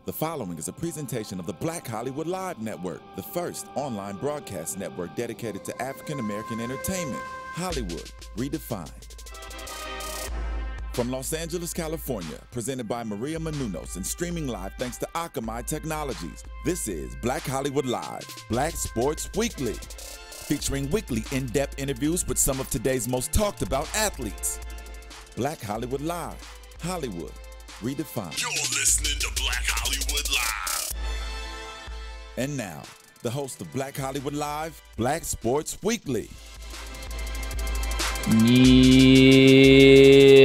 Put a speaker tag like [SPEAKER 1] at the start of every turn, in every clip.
[SPEAKER 1] The following is a presentation of the Black Hollywood Live Network, the first online broadcast network dedicated to African American entertainment. Hollywood Redefined. From Los Angeles, California, presented by Maria Menounos and streaming live thanks to Akamai Technologies. This is Black Hollywood Live, Black Sports Weekly, featuring weekly in-depth interviews with some of today's most talked about athletes. Black Hollywood Live, Hollywood Redefined.
[SPEAKER 2] You're listening to Black Hollywood Live.
[SPEAKER 1] And now, the host of Black Hollywood Live, Black Sports Weekly.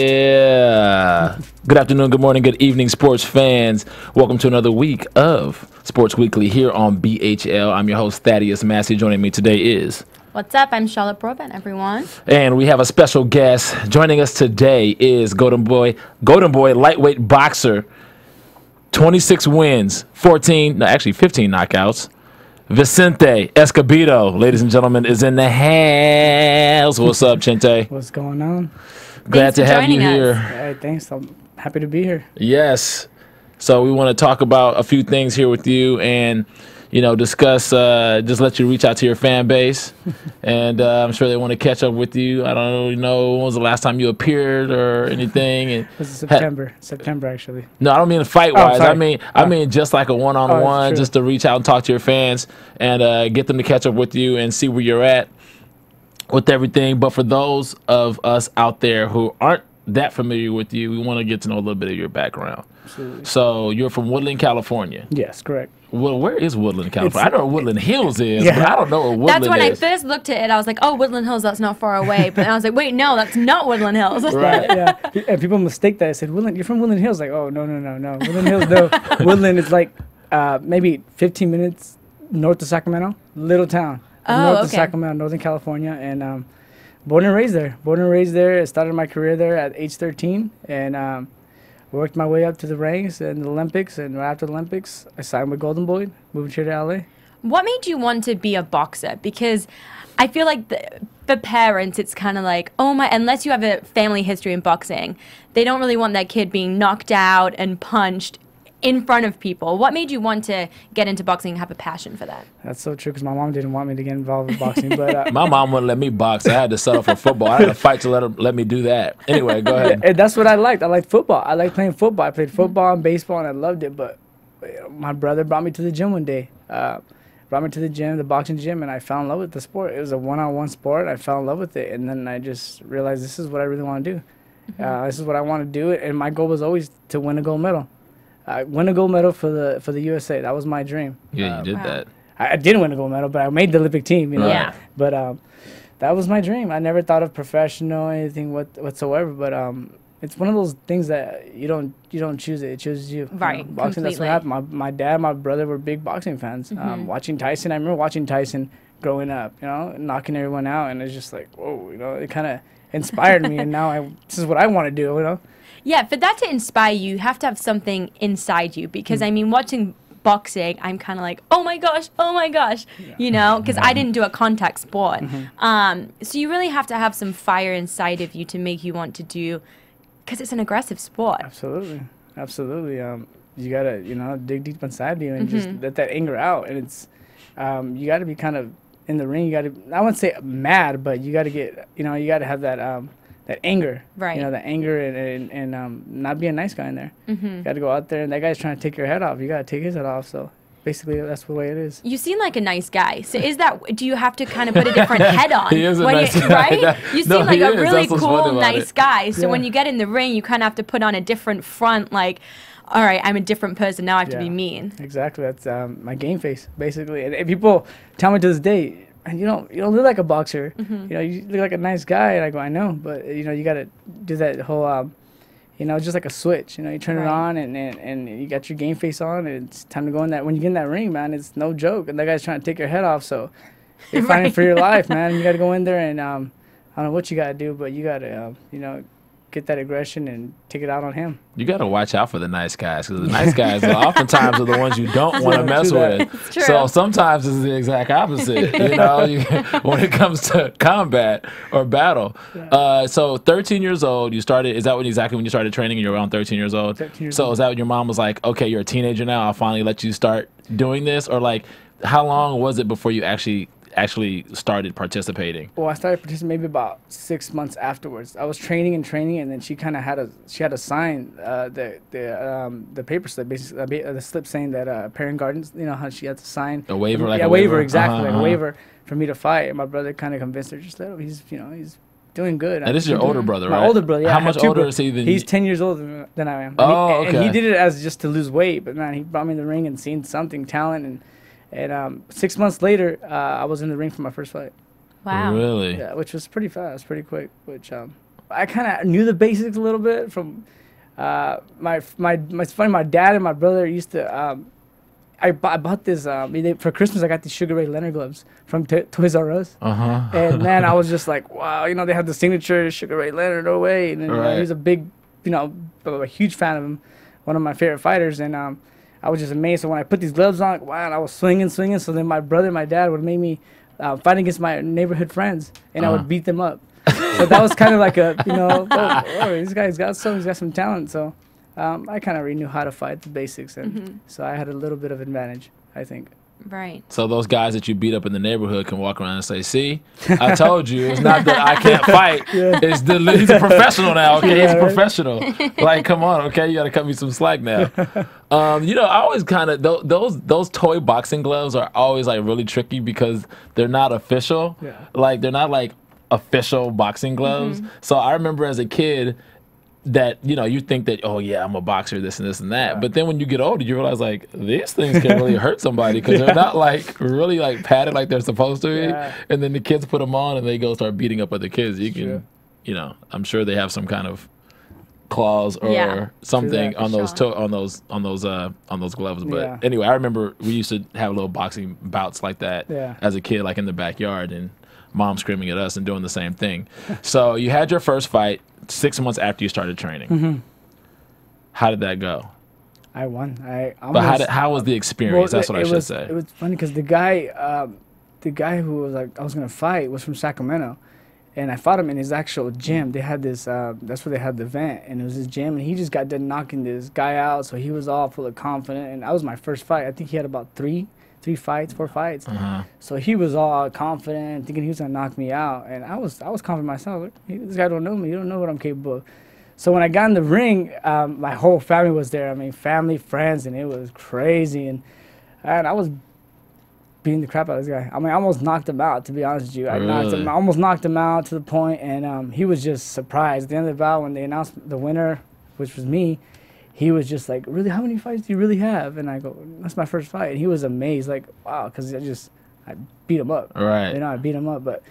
[SPEAKER 3] Yeah. Good afternoon, good morning, good evening, sports fans. Welcome to another week of Sports Weekly here on BHL. I'm your host, Thaddeus. Massey. Joining me today is...
[SPEAKER 4] What's up? I'm Charlotte Broadbent, everyone.
[SPEAKER 3] And we have a special guest. Joining us today is Golden Boy lightweight boxer. 26 wins, 15 knockouts. Vicente Escobedo, ladies and gentlemen, is in the house. What's up, Chente?
[SPEAKER 5] What's going on?
[SPEAKER 3] Glad to have you here.
[SPEAKER 5] Hey, thanks. I'm happy to be here.
[SPEAKER 3] Yes. So we want to talk about a few things here with you and, you know, discuss, just let you reach out to your fan base. And I'm sure they want to catch up with you. I don't really know when was the last time you appeared or anything. And
[SPEAKER 5] This is September, actually.
[SPEAKER 3] No, I don't mean fight-wise.
[SPEAKER 5] Sorry.
[SPEAKER 3] I mean just like a one-on-one, just to reach out and talk to your fans and get them to catch up with you and see where you're at with everything. But for those of us out there who aren't that familiar with you, we want to get to know a little bit of your background.
[SPEAKER 5] Absolutely.
[SPEAKER 3] So you're from Woodland, California.
[SPEAKER 5] Yes, correct.
[SPEAKER 3] Well, where is Woodland, California? I know where Woodland Hills is,
[SPEAKER 5] Yeah.
[SPEAKER 3] but I don't know where Woodland
[SPEAKER 4] That's when
[SPEAKER 3] is.
[SPEAKER 4] I first looked at it. I was like, oh, Woodland Hills, that's not far away. But I was like, wait, no, that's not Woodland Hills.
[SPEAKER 3] Right.
[SPEAKER 5] Yeah, and people mistake that. I said, Woodland, you're from Woodland Hills. Like, oh, no. Woodland Hills, no. Woodland is like maybe 15 minutes north of Sacramento. Little town. North of Sacramento, Northern California. And born and raised there. I started my career there at age 13. And worked my way up to the ranks and the Olympics. And right after the Olympics, I signed with Golden Boy, moved here to LA.
[SPEAKER 4] What made you want to be a boxer? Because I feel like for parents, it's kind of like, oh my, unless you have a family history in boxing, they don't really want that kid being knocked out and punched in front of people. What made you want to get into boxing and have a passion for that?
[SPEAKER 5] That's so true because my mom didn't want me to get involved with boxing. But
[SPEAKER 3] My mom wouldn't let me box. I had to settle for football. I had to fight to let me do that. Anyway, go ahead.
[SPEAKER 5] And that's what I liked. I liked football. I liked playing football. I played football and baseball, and I loved it. But my brother brought me to the gym one day. Brought me to the gym, the boxing gym, and I fell in love with the sport. It was a one-on-one sport. I fell in love with it, and then I just realized this is what I really want to do. This is what I want to do, and my goal was always to win a gold medal. Win a gold medal for the USA. That was my dream.
[SPEAKER 3] Yeah, you did that.
[SPEAKER 5] I didn't win a gold medal, but I made the Olympic team. You know.
[SPEAKER 4] Yeah.
[SPEAKER 5] But that was my dream. I never thought of professional or anything whatsoever. But it's one of those things that you don't choose it. It chooses you.
[SPEAKER 4] Right.
[SPEAKER 5] You know, boxing. That's what
[SPEAKER 4] completely.
[SPEAKER 5] happened. My dad, my brother were big boxing fans. Watching Tyson, I remember watching Tyson growing up. You know, knocking everyone out, and it's just like, whoa. You know, it kind of inspired me, and now this is what I want to do. You know.
[SPEAKER 4] Yeah, for that to inspire you, you have to have something inside you. Because, I mean, watching boxing, I'm kind of like, oh my gosh, you know, because I didn't do a contact sport. So you really have to have some fire inside of you to make you want to do, because it's an aggressive sport.
[SPEAKER 5] Absolutely. You gotta, dig deep inside you and just let that anger out. And it's, you gotta be kind of in the ring. You gotta, I wouldn't say mad, but you gotta get, you gotta have that anger.
[SPEAKER 4] Right.
[SPEAKER 5] You know, that anger and not be a nice guy in there. You gotta go out there, and that guy's trying to take your head off. You gotta take his head off. So basically, that's the way it is.
[SPEAKER 4] You seem like a nice guy. So do you have to kind of put a different head on?
[SPEAKER 3] He is a nice guy.
[SPEAKER 4] Right? You seem like a really
[SPEAKER 3] That's what's
[SPEAKER 4] cool,
[SPEAKER 3] funny about
[SPEAKER 4] nice
[SPEAKER 3] it.
[SPEAKER 4] guy. So
[SPEAKER 5] Yeah.
[SPEAKER 4] when you get in the ring, you kind of have to put on a different front, like, all right, I'm a different person. Now I have to be
[SPEAKER 5] Yeah.
[SPEAKER 4] mean.
[SPEAKER 5] Exactly. That's my game face, basically. And people tell me to this day, and you don't look like a boxer. You look like a nice guy. And I go, I know, but you got to do that whole, just like a switch. You turn it
[SPEAKER 4] Right.
[SPEAKER 5] on, and you got your game face on, and it's time to go in that. When you get in that ring, man, it's no joke. And that guy's trying to take your head off. So you're fighting for your life, man. You got to go in there, and I don't know what you got to do, but you got to, get that aggression and take it out on him.
[SPEAKER 3] You got to watch out for the nice guys, because the nice guys are oftentimes are the ones you don't want to mess with.
[SPEAKER 4] It's true.
[SPEAKER 3] So sometimes it's the exact opposite. When it comes to combat or battle. So 13 years old, you started. Is that exactly when you started training? And you were around 13 years old.
[SPEAKER 5] 13 years
[SPEAKER 3] so
[SPEAKER 5] old.
[SPEAKER 3] Is that when your mom was like, "Okay, you're a teenager now. I'll finally let you start doing this," or like, how long was it before you actually started participating?
[SPEAKER 5] Well, I started participating maybe about 6 months afterwards. I was training, and then she kind of had to sign the paper slip, basically the slip saying that Parent Gardens, how she had to sign
[SPEAKER 3] A waiver,
[SPEAKER 5] a waiver, exactly, like a waiver for me to fight. And my brother kind of convinced her, just let him. He's doing good.
[SPEAKER 3] And this is your older brother, right?
[SPEAKER 5] My older brother. Yeah.
[SPEAKER 3] How much older is he than you?
[SPEAKER 5] He's 10 years older than I am.
[SPEAKER 3] Oh, okay.
[SPEAKER 5] And he did it as just to lose weight, but man, he brought me in the ring and seen something, talent, and 6 months later, I was in the ring for my first fight.
[SPEAKER 4] Wow.
[SPEAKER 3] Really?
[SPEAKER 5] Yeah, which was pretty fast, pretty quick. Which I kind of knew the basics a little bit from it's funny. My dad and my brother used to. I bought this for Christmas. I got these Sugar Ray Leonard gloves from Toys R Us. And man, I was just like, wow, they had the signature Sugar Ray Leonard, no way. And then, he was a big, a huge fan of him, one of my favorite fighters, and I was just amazed. So when I put these gloves on, wow, and I was swinging. So then my brother and my dad would make me fight against my neighborhood friends, and I would beat them up. So that was kind of like a, this guy's got some talent. So I kind of already knew how to fight, the basics, and so I had a little bit of advantage, I think.
[SPEAKER 4] Right.
[SPEAKER 3] So those guys that you beat up in the neighborhood can walk around and say, "See, I told you, it's not that I can't fight. It's he's a professional now. Okay, he's a professional. Like, come on, okay, you got to cut me some slack now." I always kind of those toy boxing gloves are always like really tricky because they're not official.
[SPEAKER 5] Yeah.
[SPEAKER 3] Like they're not like official boxing gloves. So I remember as a kid that you think that, oh yeah, I'm a boxer, this and this and that, but then when you get older you realize like these things can really hurt somebody because they're not like really like padded like they're supposed to be, and then the kids put them on and they go start beating up other kids. You can I'm sure they have some kind of claws or something on those gloves, but anyway, I remember we used to have little boxing bouts like that as a kid, like in the backyard, and mom screaming at us and doing the same thing. So you had your first fight 6 months after you started training. How did that go?
[SPEAKER 5] I won.
[SPEAKER 3] But how was the experience? That's what I should say.
[SPEAKER 5] It was funny because the guy who was like I was gonna fight was from Sacramento, and I fought him in his actual gym. They had this. That's where they had the event, and it was his gym, and he just got done knocking this guy out. So he was all full of confidence, and that was my first fight. I think he had about four fights. So he was all confident, thinking he was gonna knock me out, and I was confident myself. Like, this guy don't know me. You don't know what I'm capable of. So when I got in the ring, my whole family was there. I mean, family, friends, and it was crazy. And I was beating the crap out of this guy. I mean, I almost knocked him out, to be honest with you. I almost knocked him out to the point, and he was just surprised. At the end of the bout, when they announced the winner, which was me, he was just like, really, how many fights do you really have? And I go, that's my first fight. And he was amazed, like, wow, because I beat him up.
[SPEAKER 3] Right.
[SPEAKER 5] I beat him up. But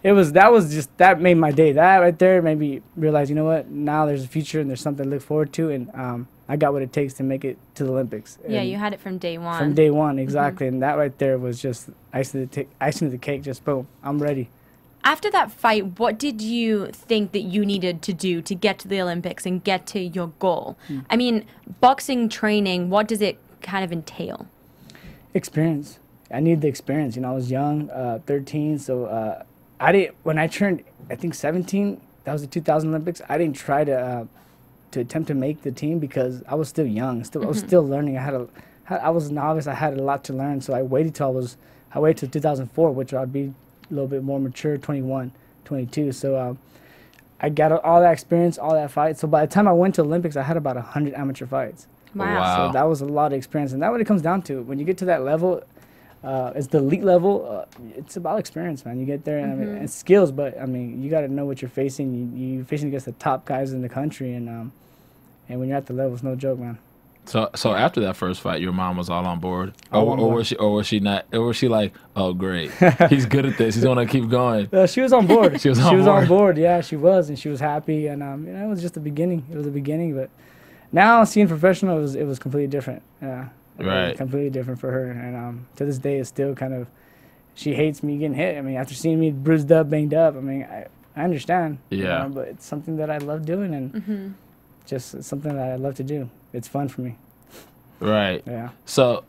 [SPEAKER 5] that made my day. That right there made me realize, you know what, now there's a future and there's something to look forward to. And I got what it takes to make it to the Olympics.
[SPEAKER 4] Yeah,
[SPEAKER 5] and
[SPEAKER 4] you had it from day one.
[SPEAKER 5] From day one, exactly. And that right there was just icing to the cake, just boom, I'm ready.
[SPEAKER 4] After that fight, what did you think that you needed to do to get to the Olympics and get to your goal? I mean, boxing training, what does it kind of entail?
[SPEAKER 5] Experience. I needed the experience. I was young, 13, so when I turned, I think 17, that was the 2000 Olympics, I didn't try to attempt to make the team because I was still young. I was still learning. I was a novice. I had a lot to learn, so I waited till 2004, which I'd be a little bit more mature, 21, 22. So I got all that experience, all that fight. So by the time I went to Olympics, I had about 100 amateur fights.
[SPEAKER 4] Wow.
[SPEAKER 5] So that was a lot of experience. And that's what it comes down to. When you get to that level, it's the elite level, it's about experience, man. You get there, and, and skills, but, I mean, you got to know what you're facing. You're facing against the top guys in the country, and when you're at the level, it's no joke, man.
[SPEAKER 3] So after that first fight, your mom was all on board, or was she not? Or was she like, oh great, he's good at this, he's gonna keep going?
[SPEAKER 5] She was on board.
[SPEAKER 3] She was on board.
[SPEAKER 5] Yeah, she was, and she was happy, and it was just the beginning. It was the beginning, but now seeing professional, it was completely different. Yeah,
[SPEAKER 3] right,
[SPEAKER 5] completely different for her, and to this day, it's still kind of. She hates me getting hit. I mean, after seeing me bruised up, banged up, I mean, I understand.
[SPEAKER 3] Yeah.
[SPEAKER 5] But it's something that I love doing, and just something that I love to do. It's fun for me.
[SPEAKER 3] Right.
[SPEAKER 5] Yeah.
[SPEAKER 3] So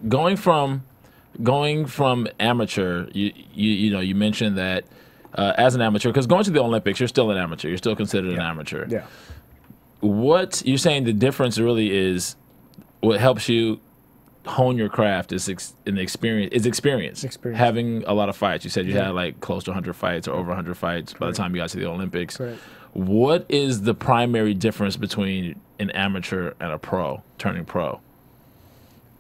[SPEAKER 3] going from amateur, you mentioned that as an amateur, because going to the Olympics, you're still an amateur. You're still considered an amateur.
[SPEAKER 5] Yeah.
[SPEAKER 3] What you're saying, the difference really is what helps you hone your craft is experience. Having a lot of fights. You said you had like close to 100 fights or over 100 fights by the time you got to the Olympics.
[SPEAKER 5] Correct.
[SPEAKER 3] What is the primary difference between an amateur and a pro, turning pro?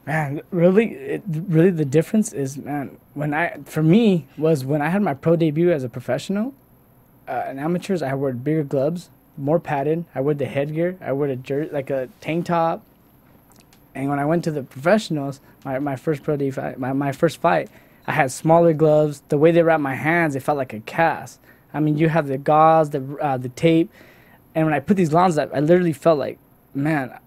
[SPEAKER 5] Man, really the difference is, man, when I had my pro debut as a professional, in amateurs I wore bigger gloves, more padded. I wore the headgear. I wore like a tank top. And when I went to the professionals, my first pro debut, my first fight, I had smaller gloves. The way they wrapped my hands, it felt like a cast. I mean, you have the gauze, the tape, and when I put these gloves up, I literally felt like, man,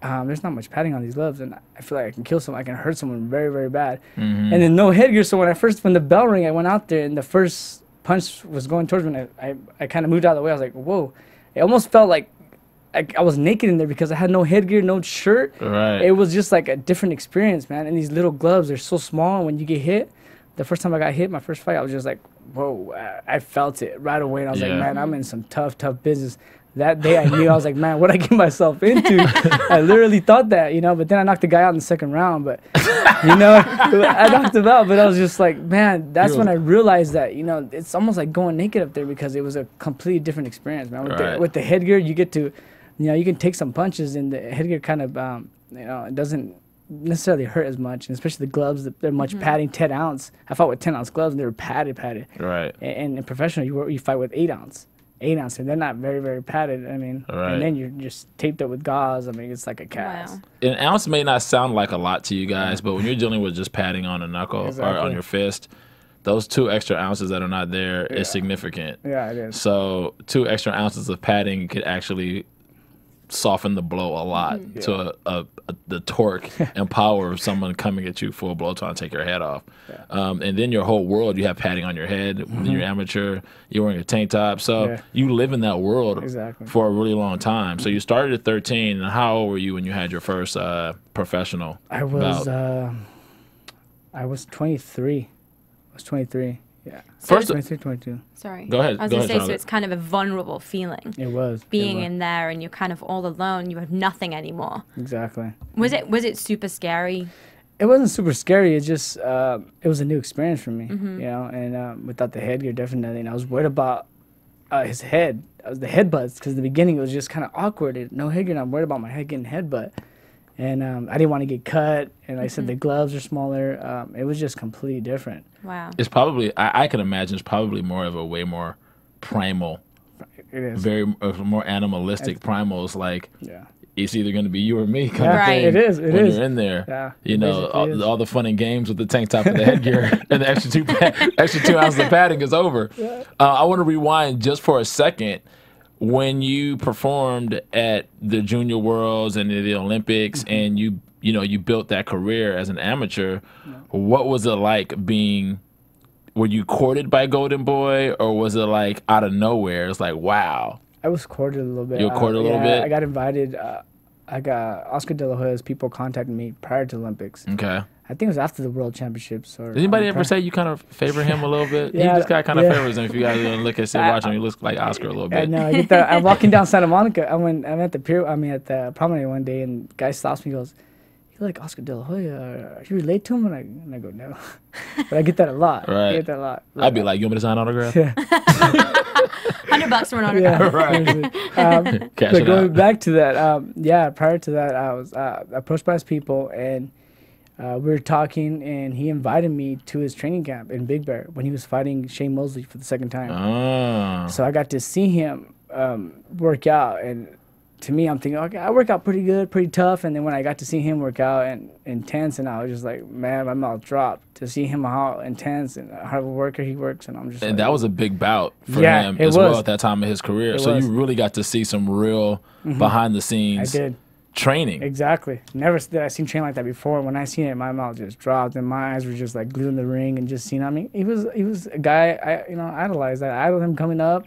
[SPEAKER 5] there's not much padding on these gloves, and I feel like I can kill someone. I can hurt someone very, very bad. And then no headgear. So when the bell rang, I went out there, and the first punch was going towards me. And I kind of moved out of the way. I was like, whoa! It almost felt like I was naked in there because I had no headgear, no shirt.
[SPEAKER 3] Right.
[SPEAKER 5] It was just like a different experience, man. And these little gloves, they're so small. And when you get hit, the first time I got hit, my first fight, I was just like, whoa. I felt it right away. And I was like, man, I'm in some tough business. That day I knew, I was like, man, what I get myself into? I literally thought that, but then I knocked the guy out in the second round. But, I knocked him out. But I was just like, man, that's when I realized that, it's almost like going naked up there because it was a completely different experience, man. With the headgear, you get to, you can take some punches, and the headgear kind of, it doesn't necessarily hurt as much, and especially the gloves, they're much padding, 10 ounce. I fought with 10 ounce gloves, and they were padded.
[SPEAKER 3] Right.
[SPEAKER 5] And in professional, you fight with 8 ounce, and they're not very, very padded. I mean, and then you're just taped up with gauze. I mean, it's like a cast.
[SPEAKER 4] Wow.
[SPEAKER 3] An ounce may not sound like a lot to you guys, but when you're dealing with just padding on a knuckle or on your fist, those 2 extra ounces that are not there is significant.
[SPEAKER 5] Yeah, it is.
[SPEAKER 3] So 2 extra ounces of padding could actually soften the blow a lot to the torque and power of someone coming at you full blow trying to take your head off. And then your whole world, you have padding on your head. When you're amateur, you're wearing a tank top. So you live in that world for a really long time. So you started at 13. And how old were you when you had your first professional bout?
[SPEAKER 5] I was 23. Yeah.
[SPEAKER 4] So
[SPEAKER 3] First,
[SPEAKER 5] 23, 22.
[SPEAKER 4] Sorry.
[SPEAKER 3] Go ahead.
[SPEAKER 4] I was
[SPEAKER 3] Go
[SPEAKER 4] going to
[SPEAKER 3] ahead,
[SPEAKER 4] say, so it's kind of a vulnerable feeling.
[SPEAKER 5] It was.
[SPEAKER 4] Being in there and you're kind of all alone. You have nothing anymore.
[SPEAKER 5] Exactly.
[SPEAKER 4] Was it super scary?
[SPEAKER 5] It wasn't super scary. It just, it was a new experience for me, and without the headgear, definitely. And I was worried about his head. The headbutts, because in the beginning it was just kind of awkward. No headgear, and I'm worried about my head getting headbutt. And I didn't want to get cut. And like I said, the gloves are smaller. It was just completely different.
[SPEAKER 4] Wow.
[SPEAKER 3] It's probably, I can imagine it's probably more of a way more primal,
[SPEAKER 5] It is.
[SPEAKER 3] very more animalistic primal. It's like, it's either going to be you or me kind of thing.
[SPEAKER 5] It is.
[SPEAKER 3] When you're in there.
[SPEAKER 5] Yeah.
[SPEAKER 3] All the fun and games with the tank top and the headgear and the extra 2 ounces of padding is over. I want to rewind just for a second. When you performed at the Junior Worlds and the Olympics, and you built that career as an amateur, what was it like being? Were you courted by Golden Boy, or was it like out of nowhere? It's like, wow.
[SPEAKER 5] I was courted a little bit.
[SPEAKER 3] You were courted a little bit?
[SPEAKER 5] I got invited. I got Oscar De La Hoya's people contacted me prior to the Olympics.
[SPEAKER 3] Okay.
[SPEAKER 5] I think it was after the World Championships. Did
[SPEAKER 3] anybody ever say you kind of favor him a little bit? He just got kind of favors him. If you guys look at watch him, he looks like Oscar a little bit.
[SPEAKER 5] I know. I get that. I'm walking down Santa Monica. I'm at the pier. At the promenade one day, and the guy stops me and goes, "You like Oscar De La Hoya? Are you relate to him?" And I go, "No." But I get that a lot.
[SPEAKER 3] Right.
[SPEAKER 5] I get that a lot.
[SPEAKER 3] I'd be like, "You want me to sign an autograph?"
[SPEAKER 5] Yeah.
[SPEAKER 4] $100 for an autograph.
[SPEAKER 3] Right.
[SPEAKER 5] But going back to that, prior to that, I was approached by his people, and we were talking, and he invited me to his training camp in Big Bear when he was fighting Shane Mosley for the second time.
[SPEAKER 3] Oh.
[SPEAKER 5] So I got to see him work out, and to me, I'm thinking, okay, I work out pretty good, pretty tough. And then when I got to see him work out and intense, and I was just like, man, my mouth dropped to see him how intense and how of a worker he works. And I'm just
[SPEAKER 3] and
[SPEAKER 5] like,
[SPEAKER 3] that was a big bout for him as well at that time of his career. So you really got to see some real behind the scenes.
[SPEAKER 5] I did.
[SPEAKER 3] training.
[SPEAKER 5] Exactly. Never did I seen train like that before. When I seen it, my mouth just dropped and my eyes were just like glued in the ring and just seeing. I mean, he was a guy I idolized. I idolized him coming up.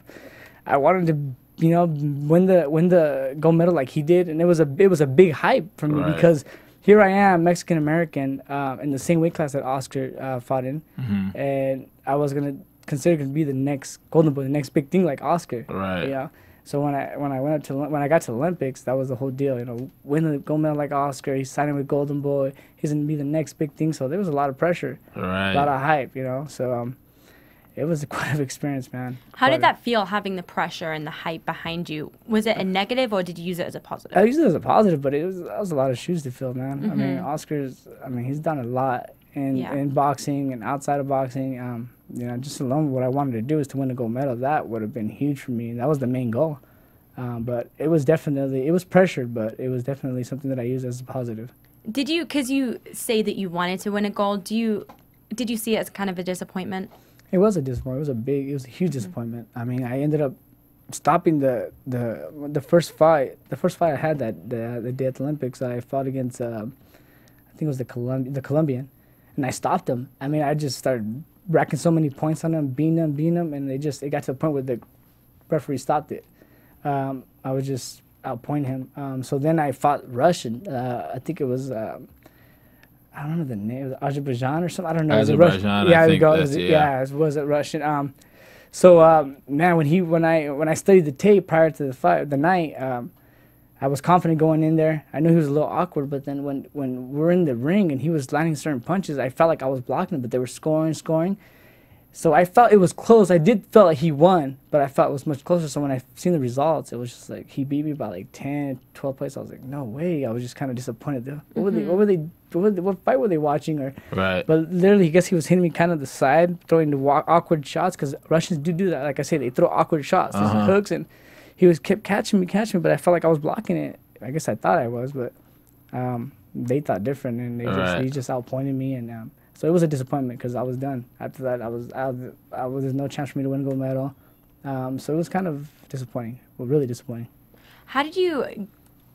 [SPEAKER 5] I wanted to win the gold medal like he did, and it was a big hype for me because here I am, Mexican American, in the same weight class that Oscar fought in, and I was gonna consider to be the next golden boy, the next big thing like Oscar. Right. Yeah. So when I got to the Olympics, that was the whole deal. Win the gold medal like Oscar. He's signing with Golden Boy. He's gonna be the next big thing. So there was a lot of pressure, a lot of hype. So it was quite an experience, man.
[SPEAKER 4] How did that feel, having the pressure and the hype behind you? Was it a negative, or did you use it as a positive?
[SPEAKER 5] I used it as a positive, but that was a lot of shoes to fill, man. I mean, he's done a lot in boxing and outside of boxing. Just alone what I wanted to do is to win a gold medal. That would have been huge for me. That was the main goal. But it was pressured, but it was definitely something that I used as a positive.
[SPEAKER 4] Did you, because you say that you wanted to win a gold, did you see it as kind of a disappointment? It
[SPEAKER 5] was a disappointment. It was a huge disappointment. I mean, I ended up stopping the first fight. The first fight I had the day at the Olympics, I fought against I think it was the Colombian, and I stopped him. I mean, I just started racking so many points on him, beating him, and it got to the point where the referee stopped it. I was just outpointing him. So then I fought Russian. I think it was I don't know the name. It was Azerbaijan or something. I don't know.
[SPEAKER 3] Azerbaijan.
[SPEAKER 5] Yeah, it was Russian. Man, when I studied the tape prior to the night, I was confident going in there. I knew he was a little awkward, but then when we're in the ring and he was landing certain punches, I felt like I was blocking him, but they were scoring. So I felt it was close. I did feel like he won, but I felt it was much closer. So when I seen the results, it was just like he beat me by like 10, 12 plays. I was like, no way. I was just kind of disappointed. What fight were they watching? But literally, I guess he was hitting me kind of the side, throwing the awkward shots, because Russians do that. Like I say, they throw awkward shots, these hooks, and he kept catching me, but I felt like I was blocking it. I guess I thought I was, but they thought different, and he just outpointed me, and so it was a disappointment because I was done. After that, there's no chance for me to win a gold medal. So it was kind of disappointing, really disappointing.
[SPEAKER 4] How did you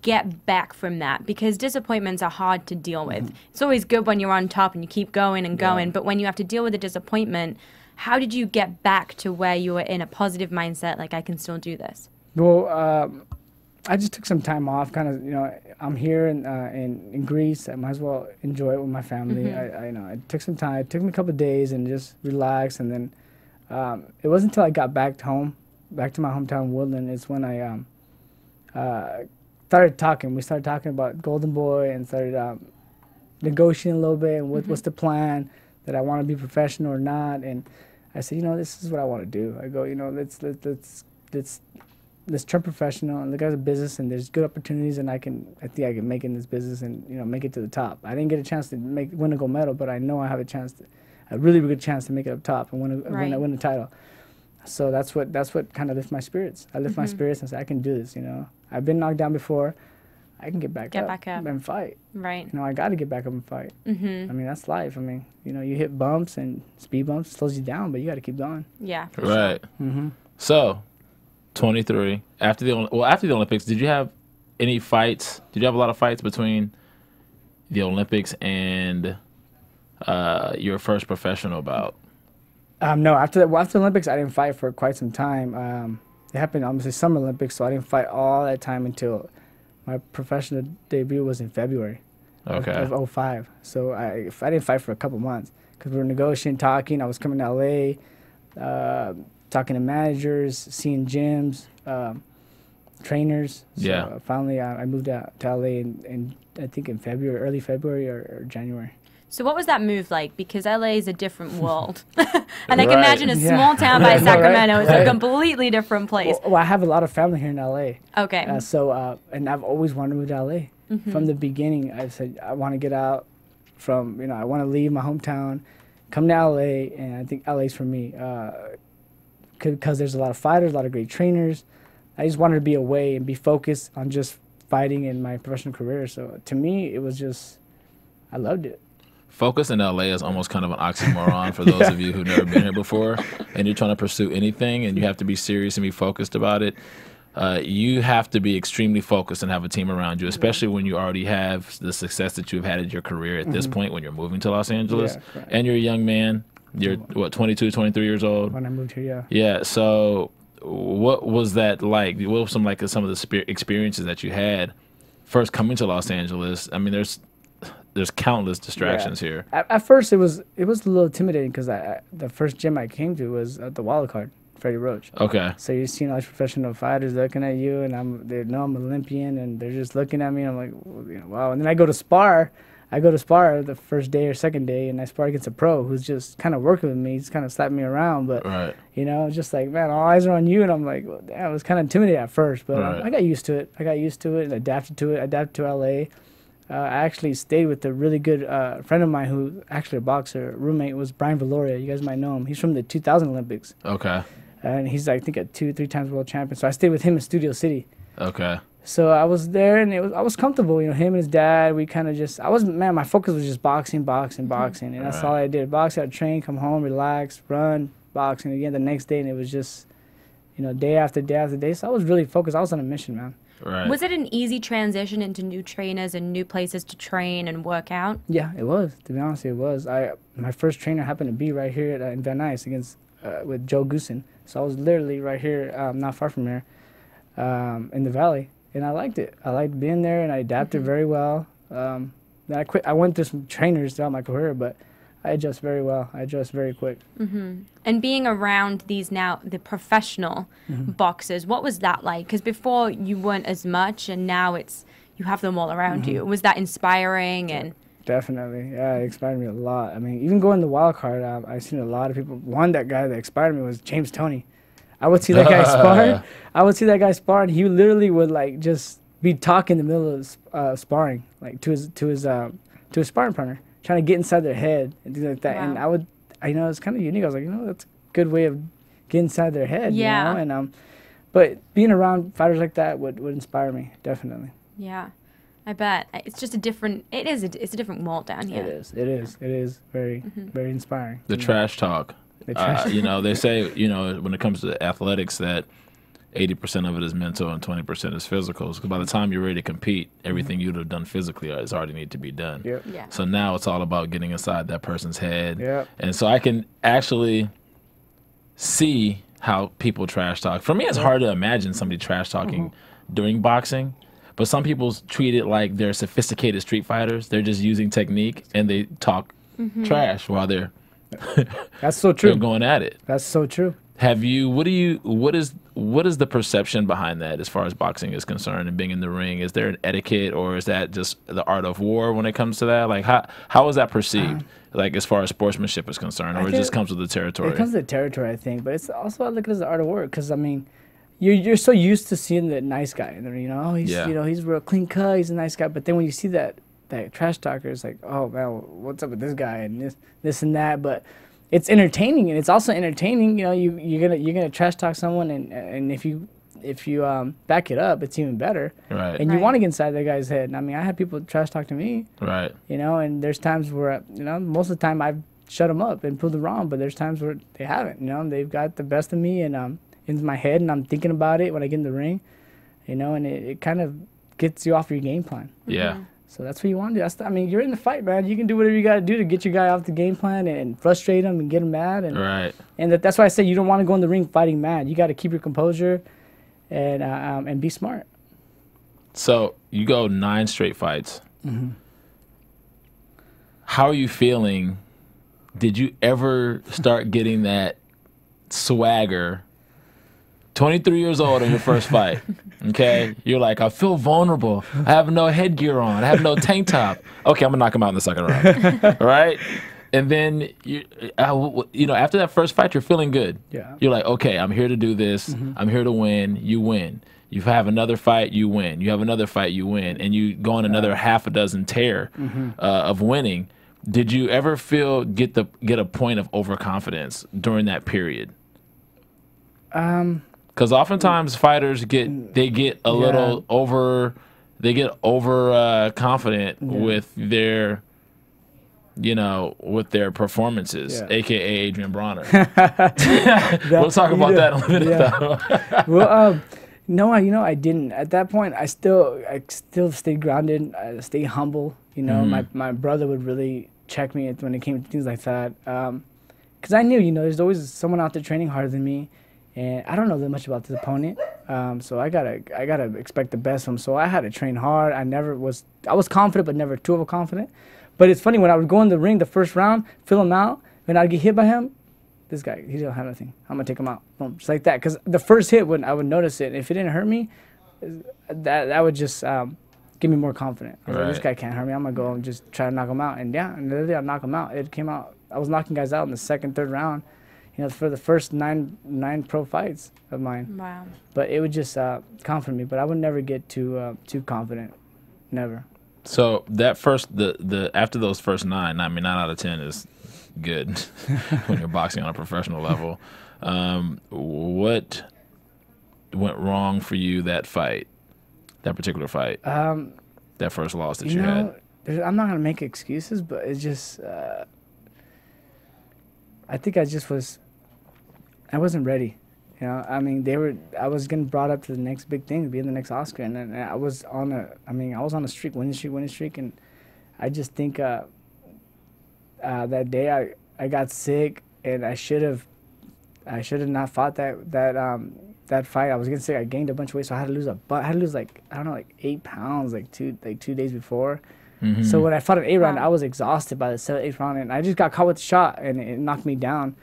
[SPEAKER 4] get back from that? Because disappointments are hard to deal with. It's always good when you're on top and you keep going and going, but when you have to deal with a disappointment, how did you get back to where you were in a positive mindset, like I can still do this?
[SPEAKER 5] Well, I just took some time off. Kind of, I'm here in Greece. I might as well enjoy it with my family. I took some time. It took me a couple of days and just relax. And then it wasn't until I got back to my hometown, Woodland, is when I started talking. We started talking about Golden Boy and started negotiating a little bit and what's the plan, that I want to be professional or not. And I said, this is what I want to do. I go, let's turn professional and look at the business, and there's good opportunities, and I think I can make it in this business and make it to the top. I didn't get a chance to win a gold medal, but I know I have a really good chance to make it up top and win a title. So that's what kind of lifts my spirits. I lift my spirits and say I can do this. I've been knocked down before. I can get back up and fight.
[SPEAKER 4] Right.
[SPEAKER 5] I got to get back up and fight. I mean, that's life. I mean, you hit bumps and speed bumps, slows you down, but you got to keep going.
[SPEAKER 4] Yeah.
[SPEAKER 3] Right. Sure. So, 23. After the Olympics, did you have any fights? Did you have a lot of fights between the Olympics and your first professional bout?
[SPEAKER 5] No. After the Olympics, I didn't fight for quite some time. It happened almost the Summer Olympics, so I didn't fight all that time until my professional debut was in February of 2005. So I didn't fight for a couple months because we were negotiating, talking. I was coming to LA, talking to managers, seeing gyms, trainers. So finally, I moved out to LA in I think in February, early February or January.
[SPEAKER 4] So what was that move like? Because LA is a different world. And I can imagine a small town by Sacramento is a completely different place.
[SPEAKER 5] Well, I have a lot of family here in LA.
[SPEAKER 4] Okay.
[SPEAKER 5] And I've always wanted to move to LA. From the beginning, I said, I want to get out from, I want to leave my hometown, come to LA, and I think LA's for me. Because there's a lot of fighters, a lot of great trainers. I just wanted to be away and be focused on just fighting in my professional career. So to me, it was just, I loved it.
[SPEAKER 3] Focus in LA is almost kind of an oxymoron for those of you who've never been here before, and you're trying to pursue anything, and you have to be serious and be focused about it. you have to be extremely focused and have a team around you, especially when you already have the success that you've had in your career at this point when you're moving to Los Angeles.
[SPEAKER 5] Yeah,
[SPEAKER 3] and you're a young man. You're, 22, 23 years old?
[SPEAKER 5] When I moved here, yeah.
[SPEAKER 3] Yeah, so what was that like? What were some of the experiences that you had first coming to Los Angeles? I mean, there's countless distractions here.
[SPEAKER 5] At first, it was a little intimidating because the first gym I came to was at the Wild Card, Freddie Roach.
[SPEAKER 3] Okay.
[SPEAKER 5] So you're seeing all these professional fighters looking at you, and they know I'm Olympian, and they're just looking at me. And I'm like, wow. And then I go to spar the first day or second day, and I spar against a pro who's just kind of working with me. He's kind of slapping me around, but
[SPEAKER 3] right.
[SPEAKER 5] Just like, man, all eyes are on you, and I'm like, well, damn, I was kind of intimidated at first, but
[SPEAKER 3] right.
[SPEAKER 5] I got used to it. And adapted to it. Adapted to LA. I actually stayed with a really good friend of mine who's actually a boxer. Roommate was Brian Valoria. You guys might know him. He's from the 2000 Olympics.
[SPEAKER 3] Okay.
[SPEAKER 5] And he's, I think, a 2-3 times world champion. So I stayed with him in Studio City.
[SPEAKER 3] Okay.
[SPEAKER 5] So I was there, and I was comfortable. Him and his dad, we kind of just, my focus was just boxing. And that's all I did. Box, I'd train, come home, relax, run, boxing again the next day. And it was just, day after day after day. So I was really focused. I was on a mission, man.
[SPEAKER 3] Right.
[SPEAKER 4] Was it an easy transition into new trainers and new places to train and work out?
[SPEAKER 5] Yeah, it was. To be honest, it was. My first trainer happened to be right here in Van Nuys with Joe Goosen. So I was literally right here, not far from here, in the Valley, and I liked it. I liked being there, and I adapted very well. Then I quit. I went through some trainers throughout my career, but I adjust very well. I adjust very quick.
[SPEAKER 4] And being around the professional boxers, what was that like? Because before you weren't as much, and now you have them all around you. Was that inspiring? And
[SPEAKER 5] definitely, yeah, it inspired me a lot. I mean, even going to Wild Card, I've seen a lot of people. That guy that inspired me was James Toney. I would see that guy spar. And he literally would just be talking in the middle of sparring, like to his sparring partner, trying to get inside their head and things like that.
[SPEAKER 4] Wow.
[SPEAKER 5] And it's kind of unique. I was like, that's a good way of getting inside their head.
[SPEAKER 4] Yeah.
[SPEAKER 5] And but being around fighters like that would inspire me, definitely.
[SPEAKER 4] Yeah, I bet. It's just it's a different world down here.
[SPEAKER 5] It is very very inspiring.
[SPEAKER 3] The trash talk. They say, when it comes to athletics that 80% of it is mental and 20% is physical. Because by the time you're ready to compete, everything you'd have done physically is already need to be done.
[SPEAKER 5] Yep.
[SPEAKER 4] Yeah.
[SPEAKER 3] So now it's all about getting inside that person's head.
[SPEAKER 5] Yep.
[SPEAKER 3] And so I can actually see how people trash talk. For me, it's hard to imagine somebody trash talking during boxing. But some people treat it like they're sophisticated street fighters. They're just using technique, and they talk trash while they're
[SPEAKER 5] That's so true.
[SPEAKER 3] they're going at it.
[SPEAKER 5] That's so true.
[SPEAKER 3] Have you? What is the perception behind that as far as boxing is concerned and being in the ring? Is there an etiquette, or is that just the art of war when it comes to that? Like how is that perceived? Like as far as sportsmanship is concerned, or it just comes with the territory?
[SPEAKER 5] It comes with the territory, I think. But it's also, I look at it as the art of war, because I mean, you're so used to seeing the nice guy, and he's real clean cut, he's a nice guy. But then when you see that trash talker, it's like, oh man, what's up with this guy and this and that. But it's entertaining, and it's also entertaining. You're gonna trash talk someone, and if you back it up, it's even better.
[SPEAKER 3] Right.
[SPEAKER 5] And you want to get inside that guy's head. I mean, I had people trash talk to me.
[SPEAKER 3] Right.
[SPEAKER 5] And there's times where most of the time I've shut them up and proved them wrong, but there's times where they haven't. They've got the best of me, and into my head, and I'm thinking about it when I get in the ring. And it kind of gets you off your game plan.
[SPEAKER 3] Yeah.
[SPEAKER 5] So that's what you want to do. You're in the fight, man. You can do whatever you got to do to get your guy off the game plan and frustrate him and get him mad. And,
[SPEAKER 3] right.
[SPEAKER 5] And that's why I say you don't want to go in the ring fighting mad. You got to keep your composure and be smart.
[SPEAKER 3] So you go 9 straight fights. How are you feeling? Did you ever start getting that swagger? 23 years old in your first fight, okay? You're like, I feel vulnerable. I have no headgear on. I have no tank top. Okay, I'm going to knock him out in the second round, right? And then, after that first fight, you're feeling good.
[SPEAKER 5] Yeah.
[SPEAKER 3] You're like, okay, I'm here to do this. I'm here to win. You win. You have another fight, you win. You have another fight, you win. And you go on another half a dozen tear of winning. Did you ever get a point of overconfidence during that period? Because oftentimes fighters get a little confident with their performances, aka Adrian Broner. We'll talk about that in a minute.
[SPEAKER 5] Well, No, I didn't. At that point, I still stayed grounded, stayed humble. My brother would really check me when it came to things like that. Because I knew, there's always someone out there training harder than me, and I don't know that much about this opponent. So I gotta expect the best from him. So I had to train hard. I was confident, but never too overconfident. But it's funny, when I would go in the ring the first round, fill him out, when I'd get hit by him, this guy, he don't have nothing. I'm gonna take him out, boom, just like that. Because the first hit, when I would notice it, if it didn't hurt me, that would just give me more confidence. I was like, this guy can't hurt me. I'm gonna go and just try to knock him out. And literally I knock him out. It came out. I was knocking guys out in the second, third round, for the first nine pro fights of mine.
[SPEAKER 4] Wow.
[SPEAKER 5] But it would just confident me. But I would never get too confident, never.
[SPEAKER 3] So that after those first 9, 9 out of 10 is good when you're boxing on a professional level. What went wrong for you that particular fight? That first loss that you had?
[SPEAKER 5] I'm not gonna make excuses, but it's just I think I wasn't ready. I was getting brought up to the next big thing, being the next Oscar, and then I was on a streak, winning streak, and I just think that day I got sick, and I should have not fought that fight. I was getting sick. I gained a bunch of weight, so I had to lose like 8 pounds, like 2 days before. Mm-hmm. So when I fought an 8 round, I was exhausted by the 7th, 8th round, and I just got caught with the shot, and it knocked me down.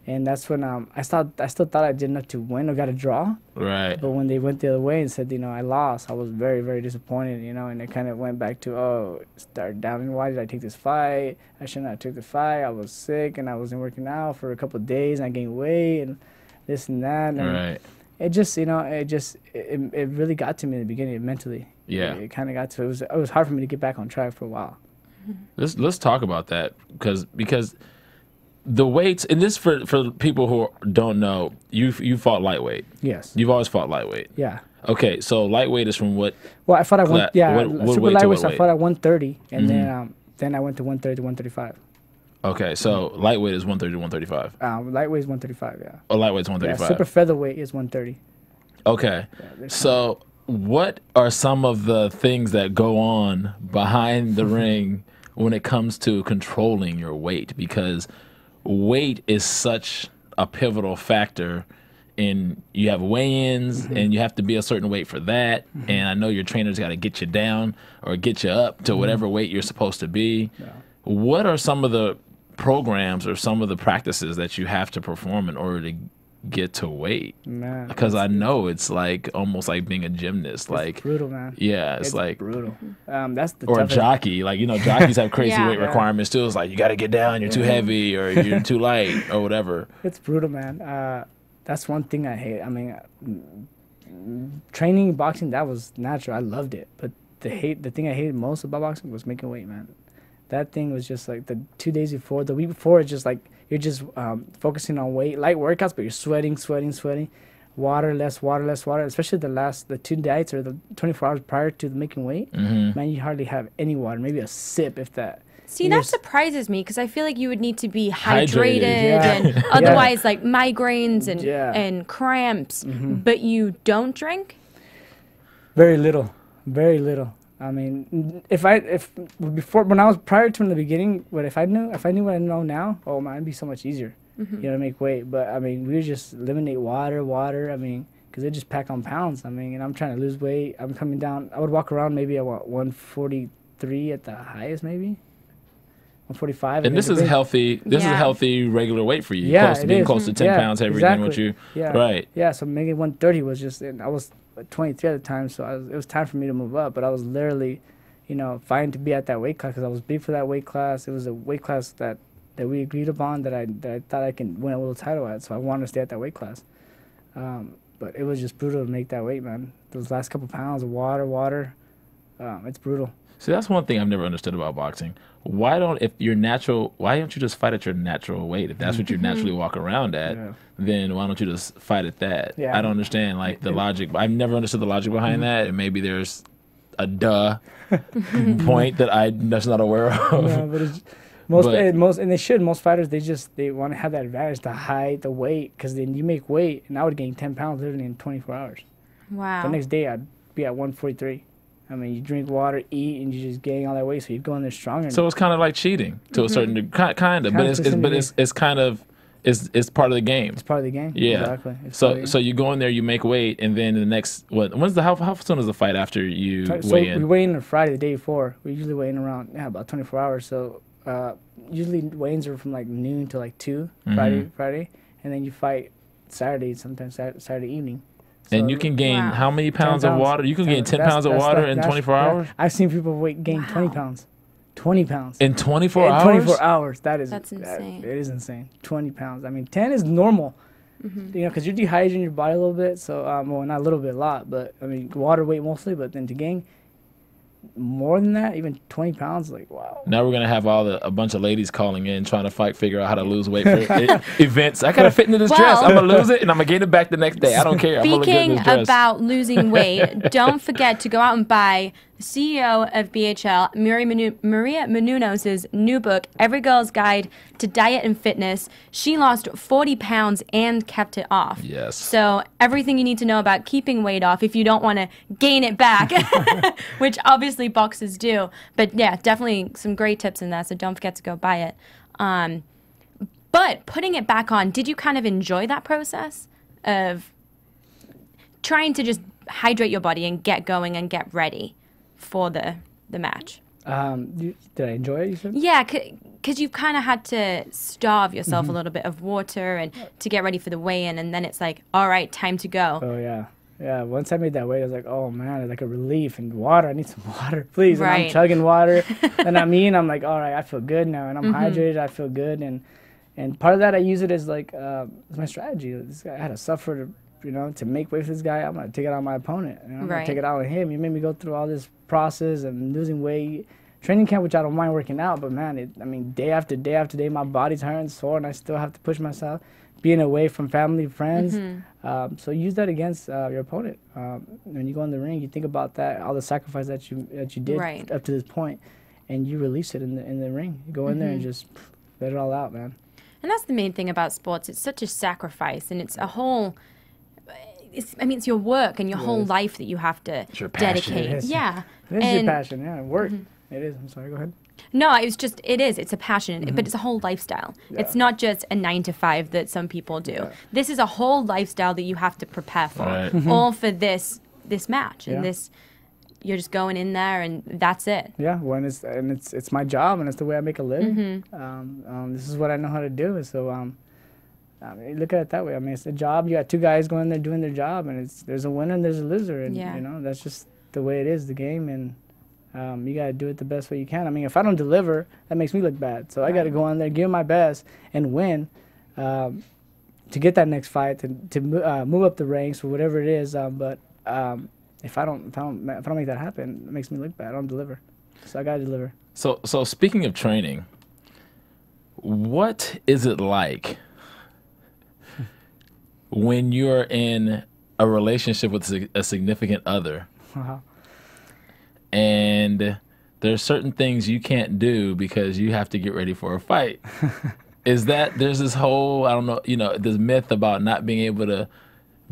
[SPEAKER 5] And that's when I still thought I did enough to win or got a draw.
[SPEAKER 3] Right.
[SPEAKER 5] But when they went the other way and said, I lost, I was very, very disappointed, and it kind of went back to, start doubting, why did I take this fight? I shouldn't have took the fight. I was sick, and I wasn't working out for a couple of days, and I gained weight, and this and that. And
[SPEAKER 3] right.
[SPEAKER 5] It just, it really got to me in the beginning mentally.
[SPEAKER 3] Yeah.
[SPEAKER 5] It kind of got to, it was hard for me to get back on track for a while.
[SPEAKER 3] Let's talk about that because the weights, and this for people who don't know, you fought lightweight.
[SPEAKER 5] Yes.
[SPEAKER 3] You've always fought lightweight.
[SPEAKER 5] Yeah.
[SPEAKER 3] Okay, so lightweight is from what?
[SPEAKER 5] Well, I fought at
[SPEAKER 3] what
[SPEAKER 5] super
[SPEAKER 3] weight
[SPEAKER 5] lightweight.
[SPEAKER 3] To
[SPEAKER 5] So
[SPEAKER 3] what
[SPEAKER 5] I fought at 130, and
[SPEAKER 3] Mm-hmm.
[SPEAKER 5] then I went to 130 to 135.
[SPEAKER 3] Okay, so lightweight is 130 to 135.
[SPEAKER 5] Lightweight is 135. Yeah.
[SPEAKER 3] Oh, lightweight's 135.
[SPEAKER 5] Yeah, super featherweight is 130.
[SPEAKER 3] Okay, so what are some of the things that go on behind the ring when it comes to controlling your weight? Because weight is such a pivotal factor in, you have weigh-ins and you have to be a certain weight for that, and I know your trainer's got to get you down or get you up to whatever weight you're supposed to be. Yeah. What are some of the programs or some of the practices that you have to perform in order to get to weight?
[SPEAKER 5] Man,
[SPEAKER 3] because I know it's like almost like being a gymnast. Like
[SPEAKER 5] brutal, man.
[SPEAKER 3] Yeah, it's like
[SPEAKER 5] brutal. That's the
[SPEAKER 3] or a jockey. Like, jockeys have crazy weight requirements too. It's like you got to get down. You're too heavy or you're too light or whatever.
[SPEAKER 5] It's brutal, man. That's one thing I hate. I mean, training boxing, that was natural. I loved it, but the thing I hated most about boxing was making weight, man. That thing was just like the 2 days before, the week before, it's just like you're just focusing on weight, light workouts, but you're sweating. Water, less water. Especially the 2 nights or the 24 hours prior to making weight, man, you hardly have any water, maybe a sip if that.
[SPEAKER 4] See, that surprises me because I feel like you would need to be hydrated and otherwise like migraines and cramps, but you don't drink?
[SPEAKER 5] Very little. I mean, when I was prior to in the beginning, if I knew what I know now, oh man, it'd be so much easier, to make weight. But I mean, we would just eliminate water. I mean, because they just pack on pounds. I mean, and I'm trying to lose weight. I'm coming down. I would walk around maybe at 143 at the highest, maybe 145.
[SPEAKER 3] And this is healthy. This is a healthy regular weight for you.
[SPEAKER 5] Yeah,
[SPEAKER 3] being close to 10 pounds heavier than what you.
[SPEAKER 5] Yeah.
[SPEAKER 3] Right.
[SPEAKER 5] Yeah. So making 130 was just. And I was 23 at the time, so it was time for me to move up. But I was literally, fighting to be at that weight class because I was big for that weight class. It was a weight class that we agreed upon that I thought I can win a little title at. So I wanted to stay at that weight class. But it was just brutal to make that weight, man. Those last couple pounds of water. It's brutal.
[SPEAKER 3] See, that's one thing I've never understood about boxing. Why don't you just fight at your natural weight? If that's what you naturally walk around at, then why don't you just fight at that? Yeah. I don't understand the logic. I've never understood the logic behind that, and maybe there's a point that I'm just not aware of.
[SPEAKER 5] No, but most fighters they want to have that advantage, the height, the weight, because then you make weight, and I would gain 10 pounds literally in 24 hours.
[SPEAKER 4] Wow.
[SPEAKER 5] The next day, I'd be at 143. I mean, you drink water, eat, and you just gain all that weight, so you'd go in there stronger.
[SPEAKER 3] So it's kind of like cheating to a certain degree, kind of, but it's kind of it's part of the game.
[SPEAKER 5] It's part of the game.
[SPEAKER 3] Yeah.
[SPEAKER 5] Exactly.
[SPEAKER 3] So you go in there, you make weight, and then the next how soon is the fight after you weigh in?
[SPEAKER 5] We weigh in on Friday, the day before. We usually weigh in around about 24 hours. So usually weigh-ins are from like noon to like 2 Friday, and then you fight Saturday, sometimes Saturday evening. So
[SPEAKER 3] And you can gain how many pounds
[SPEAKER 5] 10
[SPEAKER 3] of water? You can gain 10 pounds of water in 24 hours?
[SPEAKER 5] I've seen people gain 20 pounds. 20 pounds.
[SPEAKER 3] In 24 hours?
[SPEAKER 5] 24 hours. That's
[SPEAKER 4] insane.
[SPEAKER 5] It is insane. 20 pounds. I mean, 10 is normal. You know, because you're dehydrating your body a little bit. So, well, not a little bit, a lot. But, I mean, water weight mostly. But then to gain more than that, even 20 pounds, like, wow.
[SPEAKER 3] Now we're going to have a bunch of ladies calling in trying to figure out how to lose weight for events. I got to fit into this dress. I'm going to lose it, and I'm going to gain it back the next day. I don't care.
[SPEAKER 4] Speaking about losing weight, don't forget to go out and buy the CEO of BHL, Maria Menounos' new book, Every Girl's Guide to Diet and Fitness. She lost 40 pounds and kept it off.
[SPEAKER 3] Yes.
[SPEAKER 4] So everything you need to know about keeping weight off if you don't want to gain it back, which obviously boxers do. But yeah, definitely some great tips in that, so don't forget to go buy it. But putting it back on, did you kind of enjoy that process of trying to just hydrate your body and get going and get ready for the match?
[SPEAKER 5] Did I enjoy it, you said?
[SPEAKER 4] Yeah, because you've kind of had to starve yourself a little bit of water and to get ready for the weigh-in, and then it's like, all right, time to go.
[SPEAKER 5] Oh, yeah. Yeah, once I made that weight, I was like, oh, man, it's like a relief. And water, I need some water, please. And I'm chugging water. And I'm like, all right, I feel good now. And I'm hydrated, I feel good. And part of that, I use it as like as my strategy. This guy, I had to suffer to make weight for this guy. I'm going to take it out on my opponent. And I'm going to take it out on him. He made me go through all this process and losing weight. Training camp, which I don't mind working out, but man, day after day after day, my body's hurting, sore, and I still have to push myself. Being away from family, friends. So use that against your opponent. When you go in the ring, you think about that, all the sacrifice that you did up to this point, and you release it in the ring. You go in there and just let it all out, man.
[SPEAKER 4] And that's the main thing about sports. It's such a sacrifice, and it's a whole... It's your work and your whole life that you have to dedicate.
[SPEAKER 5] It is
[SPEAKER 4] your
[SPEAKER 5] passion, yeah. Work. It is. I'm sorry, go ahead.
[SPEAKER 4] No, it's a passion, but it's a whole lifestyle. Yeah. It's not just a 9 to 5 that some people do. Yeah. This is a whole lifestyle that you have to prepare for, all for this match. And this, you're just going in there and that's it. Yeah,
[SPEAKER 5] it's my job and it's the way I make a living. This is what I know how to do. So look at it that way. I mean, it's a job. You got two guys going there doing their job, and there's a winner and there's a loser, and that's just the way it is, the game, and you got to do it the best way you can. I mean, if I don't deliver, that makes me look bad. So I got to go on there, give my best, and win to get that next fight, to move up the ranks or whatever it is. But if I don't make that happen, it makes me look bad. I don't deliver, so I got to deliver.
[SPEAKER 3] So speaking of training, what is it like when you're in a relationship with a significant other, and there's certain things you can't do because you have to get ready for a fight? There's this whole, I don't know, this myth about not being able to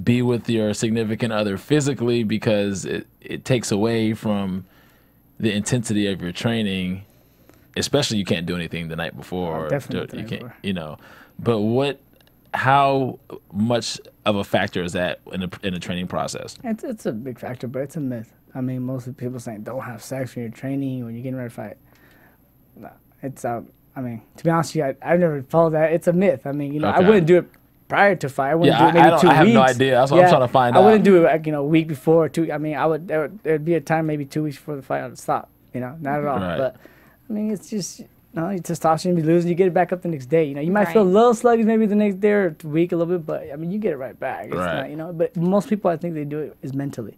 [SPEAKER 3] be with your significant other physically because it takes away from the intensity of your training, especially you can't do anything the night before.
[SPEAKER 5] Definitely.
[SPEAKER 3] You can't, but how much of a factor is that in the training process?
[SPEAKER 5] It's a big factor, but it's a myth. I mean, most of the people saying don't have sex when you're training, when you're getting ready to fight. No, it's I mean, to be honest with you, I've never followed that. It's a myth. I mean, I wouldn't do it prior to fight. I wouldn't do it maybe 2 weeks.
[SPEAKER 3] I have no idea. That's what I'm trying to find out.
[SPEAKER 5] I wouldn't do it a week before or 2. I mean, there'd be a time maybe 2 weeks before the fight I would stop. Not at all.
[SPEAKER 3] Right.
[SPEAKER 5] But I mean, it's just. No, your testosterone be losing. You get it back up the next day. You might feel a little sluggish maybe the next day or week a little bit, but I mean, you get it right back. It's not, but most people, I think they do it is mentally.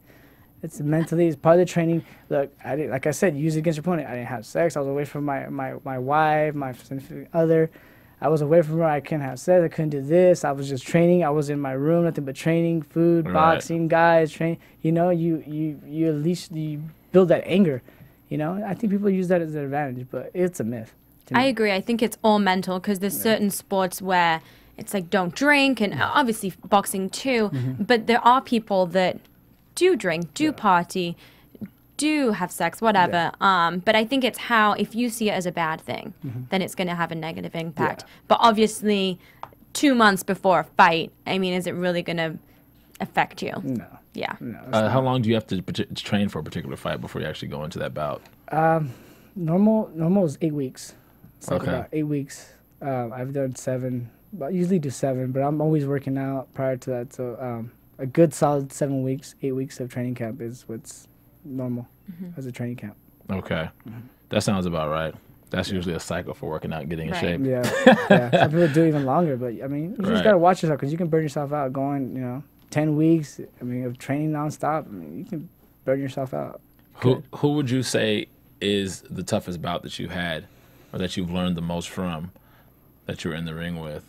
[SPEAKER 5] It's mentally. It's part of the training. Look, like I said, use it against your opponent. I didn't have sex. I was away from my wife, my significant other. I was away from her. I couldn't have sex. I couldn't do this. I was just training. I was in my room, nothing but training, food, boxing, guys, training. You at least you build that anger. I think people use that as an advantage, but it's a myth.
[SPEAKER 4] I agree. I think it's all mental because there's certain sports where it's like don't drink, and obviously boxing too. But there are people that do drink, do party, do have sex, whatever. But I think it's how, if you see it as a bad thing, then it's going to have a negative impact. But obviously, 2 months before a fight, I mean, is it really going to affect you?
[SPEAKER 5] No.
[SPEAKER 4] Yeah.
[SPEAKER 5] No.
[SPEAKER 3] How long do you have to train for a particular fight before you actually go into that bout?
[SPEAKER 5] Normal is 8 weeks. It's like
[SPEAKER 3] Okay.
[SPEAKER 5] about 8 weeks. I've done 7, but I usually do 7, but I'm always working out prior to that. So a good solid 7 weeks, 8 weeks of training camp is what's normal as a training camp.
[SPEAKER 3] Okay. That sounds about right. That's usually a cycle for working out and getting in
[SPEAKER 4] Right.
[SPEAKER 3] shape.
[SPEAKER 5] Yeah. Some people do even longer, but I mean, you
[SPEAKER 3] Right.
[SPEAKER 5] just got to watch yourself because you can burn yourself out going, 10 weeks, I mean, of training nonstop. I mean, you can burn yourself out.
[SPEAKER 3] Who would you say is the toughest bout that you had or that you've learned the most from that you're in the ring with,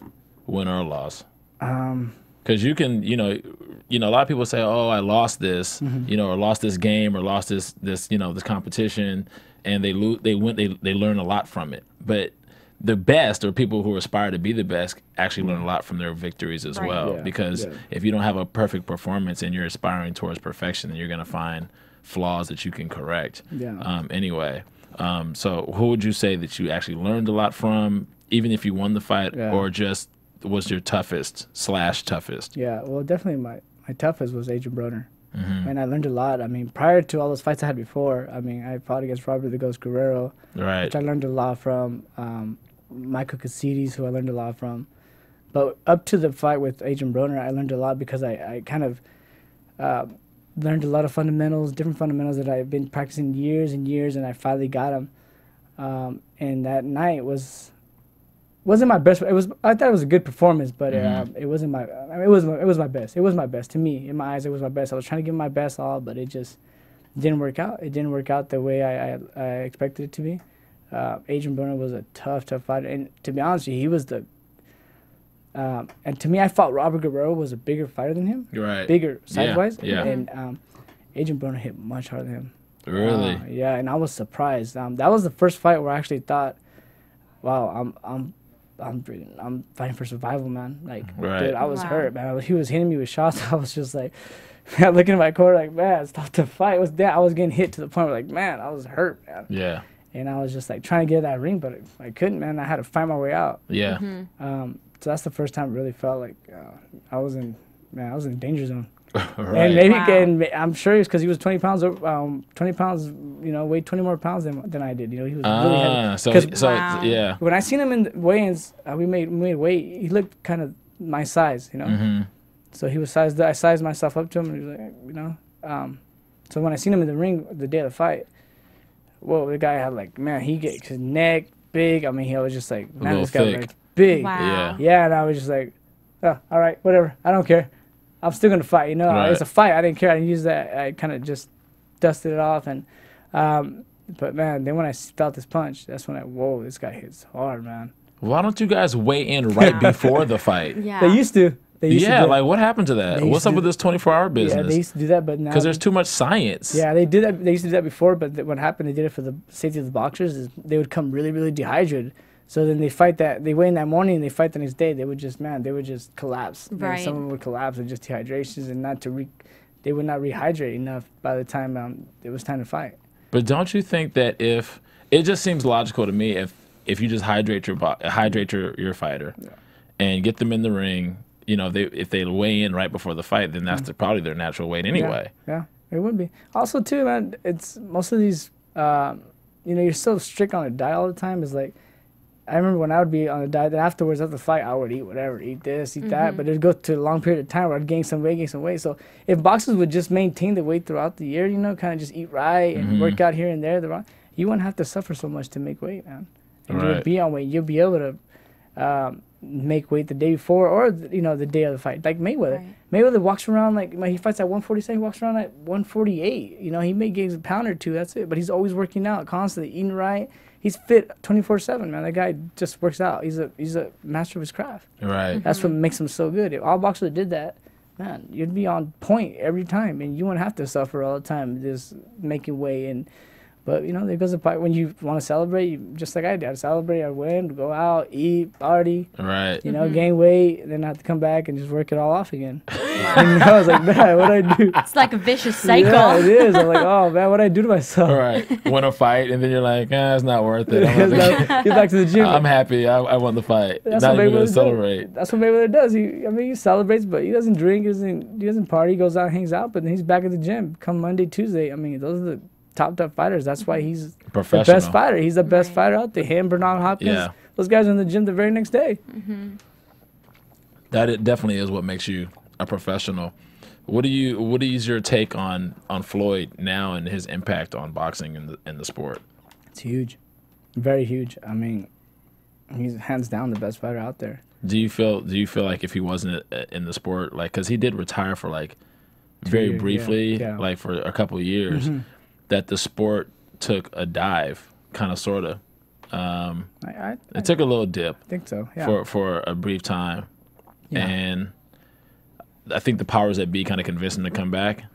[SPEAKER 3] win or loss? Because you can, a lot of people say, "Oh, I lost this, or lost this game, or lost this competition," and they learn a lot from it. But the best, or people who aspire to be the best, actually learn a lot from their victories as
[SPEAKER 4] Right.
[SPEAKER 3] well.
[SPEAKER 5] Yeah,
[SPEAKER 3] Because
[SPEAKER 5] yeah.
[SPEAKER 3] if you don't have a perfect performance and you're aspiring towards perfection, then you're going to find flaws that you can correct.
[SPEAKER 5] Yeah.
[SPEAKER 3] Anyway, so who would you say that you actually learned a lot from, even if you won the fight,
[SPEAKER 5] Yeah.
[SPEAKER 3] or just was your toughest?
[SPEAKER 5] Yeah, well, definitely my toughest was Adrian Broner. And I learned a lot. I mean, prior to all those fights I had before, I mean, I fought against Robert the Ghost Guerrero,
[SPEAKER 3] Right.
[SPEAKER 5] which I learned a lot from. Michael Katsidis, who I learned a lot from. But up to the fight with Adrian Broner, I learned a lot because I kind of learned a lot of fundamentals, different fundamentals that I've been practicing years and years, and I finally got them. And that night wasn't my best. I thought it was a good performance, but it wasn't my. I mean, it was my best. It was my best to me. In my eyes, it was my best. I was trying to give my best all, but it just didn't work out. It didn't work out the way I expected it to be. Adrian Broner was a tough fighter, and to be honest with you, he was the. And to me, I thought Robert Guerrero was a bigger fighter than him.
[SPEAKER 3] Right.
[SPEAKER 5] Bigger size-wise.
[SPEAKER 3] Yeah.
[SPEAKER 5] And Adrian Broner hit much harder than him.
[SPEAKER 3] Really?
[SPEAKER 5] Yeah, and I was surprised. That was the first fight where I actually thought, "Wow, I'm fighting for survival, man." Like,
[SPEAKER 3] Right.
[SPEAKER 5] dude, I was
[SPEAKER 4] Wow.
[SPEAKER 5] hurt, man. He was hitting me with shots. I was just like, man, looking at my corner, like, man, stop the fight. It was that I was getting hit to the point where, like, man, I was hurt, man.
[SPEAKER 3] Yeah.
[SPEAKER 5] And I was just like trying to get that ring, but I couldn't, man. I had to fight my way out.
[SPEAKER 3] Yeah.
[SPEAKER 5] So that's the first time it really felt like I was in danger zone.
[SPEAKER 3] Right.
[SPEAKER 5] And maybe
[SPEAKER 4] Wow.
[SPEAKER 5] and I'm sure it's because he was 20 pounds, weighed 20 more pounds than I did. He was really heavy.
[SPEAKER 3] So
[SPEAKER 5] 'Cause
[SPEAKER 4] Wow.
[SPEAKER 3] yeah.
[SPEAKER 5] when I seen him in the weigh-ins, we made weight. He looked kind of my size, So he was sized. I sized myself up to him, and he was like, So when I seen him in the ring the day of the fight, whoa, the guy had he get his neck big. I mean, he was just like, man,
[SPEAKER 3] little
[SPEAKER 5] this guy was
[SPEAKER 3] thick.
[SPEAKER 5] like big.
[SPEAKER 4] Wow.
[SPEAKER 3] Yeah.
[SPEAKER 5] Yeah, and I was just like, oh, all right, whatever. I don't care. I'm still gonna fight.
[SPEAKER 3] Right.
[SPEAKER 5] It's a fight. I didn't care. I didn't use that. I kind of just dusted it off, and but man, then when I felt this punch, that's when whoa, this guy hits hard, man.
[SPEAKER 3] Why don't you guys weigh in right before the fight?
[SPEAKER 4] Yeah.
[SPEAKER 5] They used to. They used to
[SPEAKER 3] Yeah,
[SPEAKER 5] do
[SPEAKER 3] like what happened to that?
[SPEAKER 5] They used
[SPEAKER 3] What's
[SPEAKER 5] to
[SPEAKER 3] up
[SPEAKER 5] do-
[SPEAKER 3] with this 24-hour
[SPEAKER 5] yeah,
[SPEAKER 3] business?
[SPEAKER 5] they used to do that, but now
[SPEAKER 3] Because there's too much science.
[SPEAKER 5] yeah, they did that. They used to do that before, but what happened? They did it for the safety of the boxers. Is they would come really, really dehydrated. So then they fight that. They weigh in that morning and they fight the next day. They would just collapse.
[SPEAKER 4] Right.
[SPEAKER 5] Some of them would collapse with just dehydrations and they would not rehydrate enough by the time it was time to fight.
[SPEAKER 3] But don't you think that if it just seems logical to me if you just hydrate your fighter and get them in the ring, if they weigh in right before the fight, then that's probably their natural weight anyway.
[SPEAKER 5] Yeah, it would be. Also, too, man, it's most of these. You're so strict on a diet all the time. It's like I remember when I would be on a diet, then afterwards after the fight, I would eat whatever, eat this, eat that. But it'd go to a long period of time where I'd gain some weight. So if boxers would just maintain the weight throughout the year, kind of just eat right and work out here and there, you wouldn't have to suffer so much to make weight, man. And you would
[SPEAKER 3] Right.
[SPEAKER 5] be on weight. You'll be able to make weight the day before or the day of the fight. Like Mayweather.
[SPEAKER 4] Right.
[SPEAKER 5] Mayweather walks around when he fights at 147, he walks around at 148. He may gain a pound or two, that's it. But he's always working out, constantly eating right. He's fit 24/7, man. That guy just works out. He's a master of his craft.
[SPEAKER 3] Right.
[SPEAKER 5] That's what makes him so good. If all boxers did that, man, you'd be on point every time, and you wouldn't have to suffer all the time just making weight. But, you know, there goes the part when you want to celebrate, just like I did. I celebrate, I win, go out, eat, party.
[SPEAKER 3] Right.
[SPEAKER 5] You know, gain weight, and then I have to come back and just work it all off again. And, you know, I was like, man, what'd I do?
[SPEAKER 4] It's like a vicious cycle.
[SPEAKER 5] Yeah, it is. I'm like, oh, man, what'd I do to myself?
[SPEAKER 3] Right. Win a fight, and then you're like, it's not worth it.
[SPEAKER 5] Get back to the gym.
[SPEAKER 3] I'm happy. I won the fight.
[SPEAKER 5] That's
[SPEAKER 3] Not
[SPEAKER 5] what
[SPEAKER 3] even going
[SPEAKER 5] Mayweather
[SPEAKER 3] to celebrate.
[SPEAKER 5] That's what Mayweather does. He celebrates, but he doesn't drink, he doesn't party, he goes out, hangs out, but then he's back at the gym come Monday, Tuesday. I mean, those are the top fighters. That's why he's the best fighter. He's the best fighter out there. Him, Bernard Hopkins, those guys are in the gym the very next day.
[SPEAKER 3] That it definitely is what makes you a professional. What is your take on Floyd now and his impact on boxing in the sport?
[SPEAKER 5] It's huge, very huge. I mean, he's hands down the best fighter out there.
[SPEAKER 3] Do you feel like if he wasn't in the sport, like, because he did retire for like very briefly, like for a couple of years, that the sport took a dive, kind of, sort of. It took a little dip.
[SPEAKER 5] I think so. Yeah.
[SPEAKER 3] For a brief time, and I think the powers that be kind of convinced him to come back,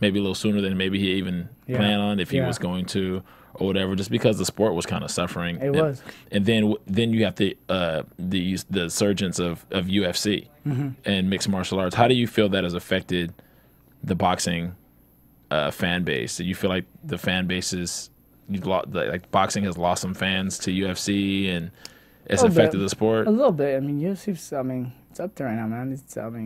[SPEAKER 3] maybe a little sooner than maybe he even planned on, if he was going to, or whatever, just because the sport was kind of suffering.
[SPEAKER 5] It was.
[SPEAKER 3] And then you have the surgence of UFC and mixed martial arts. How do you feel that has affected the boxing fan base? Do you feel like the fan base is, like boxing has lost some fans to UFC and it's affected the sport?
[SPEAKER 5] A little bit. I mean, UFC's, it's up there right now, man.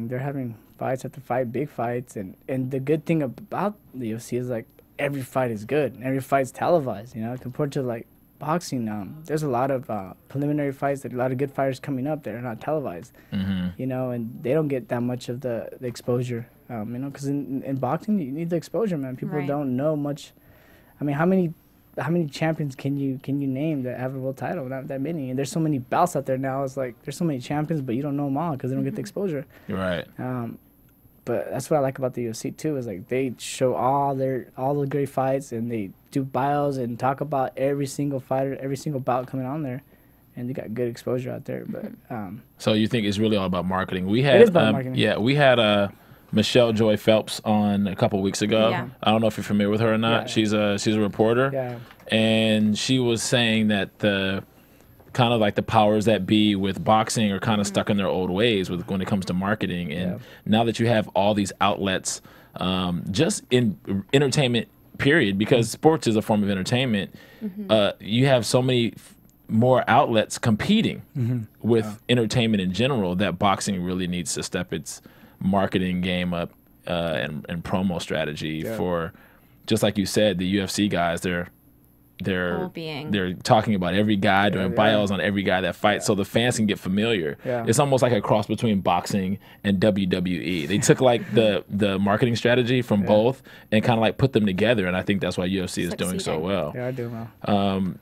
[SPEAKER 5] They're having fights after fight, big fights, and the good thing about the UFC is, like, every fight is good. Every fight's televised, you know, compared to, like, boxing. There's a lot of preliminary fights, that a lot of good fighters coming up that are not televised, you know, and they don't get that much of the exposure, you know, because in boxing, you need the exposure, man. People don't know much. I mean, how many champions can you name that have a world title? Not that many. And there's so many bouts out there now. It's like there's so many champions, but you don't know them all because they don't get the exposure.
[SPEAKER 3] Right.
[SPEAKER 5] But that's what I like about the UFC too. Is like they show all the great fights, and they do bios and talk about every single fighter, every single bout coming on there, and they got good exposure out there. But
[SPEAKER 3] so you think it's really all about marketing? It
[SPEAKER 5] is about marketing.
[SPEAKER 3] Yeah, we had Michelle Joy Phelps on a couple weeks ago. Yeah. I don't know if you're familiar with her or not. Yeah. She's a reporter, and she was saying that the kind of like the powers that be with boxing are kind of stuck in their old ways when it comes to marketing. And now that you have all these outlets, just in entertainment period, because sports is a form of entertainment, you have so many more outlets competing with entertainment in general that boxing really needs to step its marketing game up and promo strategy for, just like you said, the UFC guys, they're talking about every guy, doing bios on every guy that fights, so the fans can get familiar. It's almost like a cross between boxing and WWE. They took like the marketing strategy from both and kind of like put them together, and I think that's why UFC is doing so well.
[SPEAKER 5] Yeah, I do well.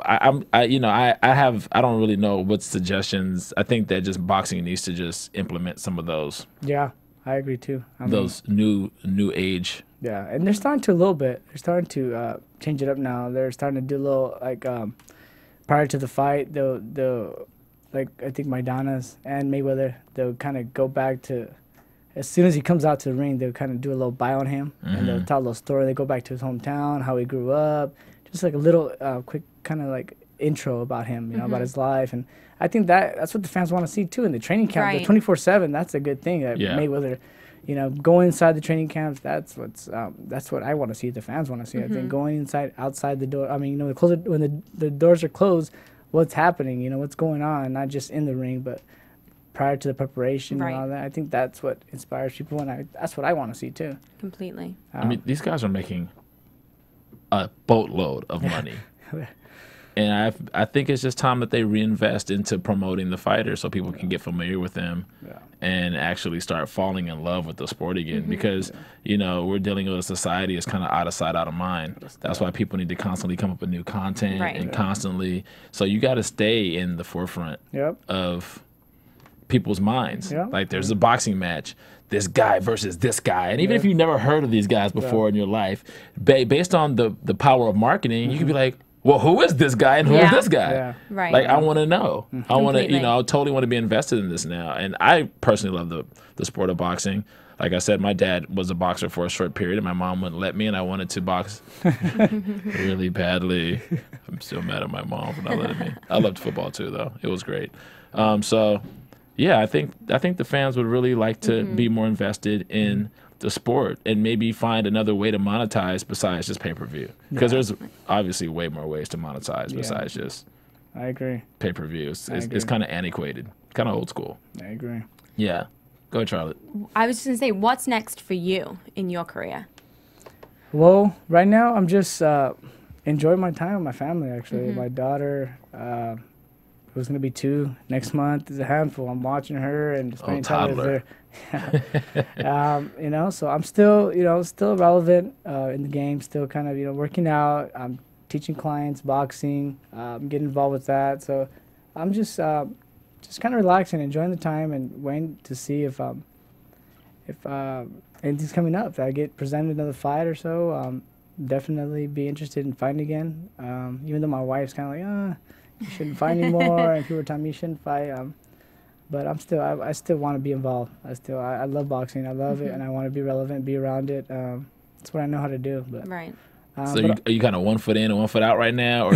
[SPEAKER 3] I don't really know what suggestions. I think that just boxing needs to just implement some of those.
[SPEAKER 5] Yeah, I agree too.
[SPEAKER 3] Those new age.
[SPEAKER 5] Yeah, and they're starting to a little bit. They're starting to change it up now. They're starting to do a little, like, prior to the fight, they'll like, I think Maidana's and Mayweather, they'll kind of go back to, as soon as he comes out to the ring, they'll kind of do a little bio on him, and they'll tell a little story. They go back to his hometown, how he grew up, just like a little quick kind of like intro about him, you know, about his life. And I think that's what the fans want to see too in the training camp. The 24/7, that's a good thing. That Mayweather, you know, going inside the training camps, that's what I want to see. The fans want to see. I think going outside the door. I mean, you know, when the doors are closed, what's happening? You know, what's going on? Not just in the ring, but prior to the preparation and all that. I think that's what inspires people, and that's what I want to see too.
[SPEAKER 4] Completely.
[SPEAKER 3] I mean, these guys are making a boatload of money. And I think it's just time that they reinvest into promoting the fighters so people can get familiar with them and actually start falling in love with the sport again. Because, you know, we're dealing with a society that's kind of out of sight, out of mind. That's why people need to constantly come up with new content and constantly. So you got to stay in the forefront of people's minds. Like there's a boxing match, this guy versus this guy. And even if you've never heard of these guys before in your life, based on the power of personally you can be like, well, who is this guy and who is this guy? Like, I want to know. I want to, I totally want to be invested in this now. And I personally love the sport of boxing. like I said, my dad was a boxer for a short period, and my mom wouldn't let me, and I wanted to box really badly. I'm still mad at my mom for not letting me. I loved football too, though. It was great. So, yeah, I think the fans would really like to be more invested in the sport and maybe find another way to monetize besides just pay-per-view. Because there's obviously way more ways to monetize besides just
[SPEAKER 5] I agree.
[SPEAKER 3] Pay-per-view. It's kind of antiquated, kind of old school.
[SPEAKER 5] I agree.
[SPEAKER 3] Yeah. Go ahead, Charlotte.
[SPEAKER 4] I was just going to say, what's next for you in your career?
[SPEAKER 5] Well, right now I'm just enjoying my time with my family, actually. My daughter, who's going to be 2 next month, is a handful. I'm watching her and spending time with her. You know, so I'm still, still relevant in the game, still kind of, working out. I'm teaching clients boxing, getting involved with that. So I'm just kind of relaxing, enjoying the time, and waiting to see if anything's coming up. If I get presented another fight or so, definitely be interested in fighting again. Even though my wife's kind of like, you shouldn't fight anymore, and people are telling me you shouldn't fight. But I still want to be involved. I love boxing. I love it, and I want to be relevant, be around it. That's what I know how to do. But,
[SPEAKER 4] right.
[SPEAKER 3] So are you kind of 1 foot in and 1 foot out right now, or are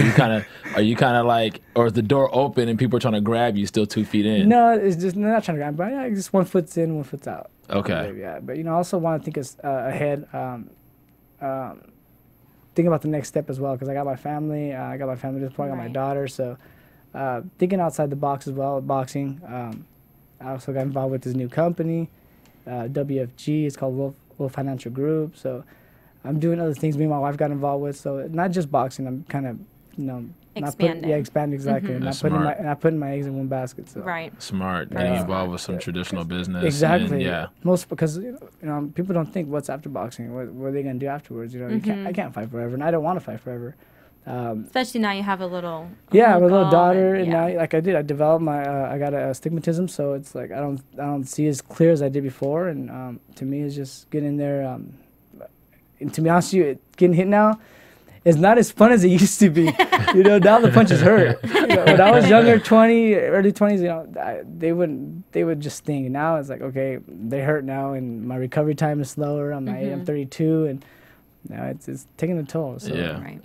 [SPEAKER 3] you kind of like, or is the door open and people are trying to grab you still 2 feet in?
[SPEAKER 5] No, it's just not trying to grab, but yeah, just 1 foot's in, 1 foot's out.
[SPEAKER 3] Okay.
[SPEAKER 5] Yeah, but I also want to think ahead. Think about the next step as well, because I got my family. I got my family at this point. I got my daughter, so. Thinking outside the box as well with boxing. I also got involved with this new company, WFG. It's called Wolf Financial Group. So I'm doing other things me and my wife got involved with. So not just boxing. I'm kind of,
[SPEAKER 4] expanding.
[SPEAKER 5] Expanding exactly. And not putting my eggs in one basket. So.
[SPEAKER 4] Right.
[SPEAKER 3] Smart. Getting involved with some traditional business.
[SPEAKER 5] Exactly.
[SPEAKER 3] And,
[SPEAKER 5] most because people don't think what's after boxing. What are they gonna do afterwards? I can't fight forever, and I don't want to fight forever.
[SPEAKER 4] Especially now you have a little
[SPEAKER 5] a little daughter, and now like I developed my I got a astigmatism, so it's like I don't see as clear as I did before, and to me it's just getting in there. And to be honest with you, getting hit now is not as fun as it used to be. Now the punches hurt. When I was younger, early 20s, they would just sting. Now it's like, okay, they hurt now, and my recovery time is slower. I'm 32, and now it's taking a toll. So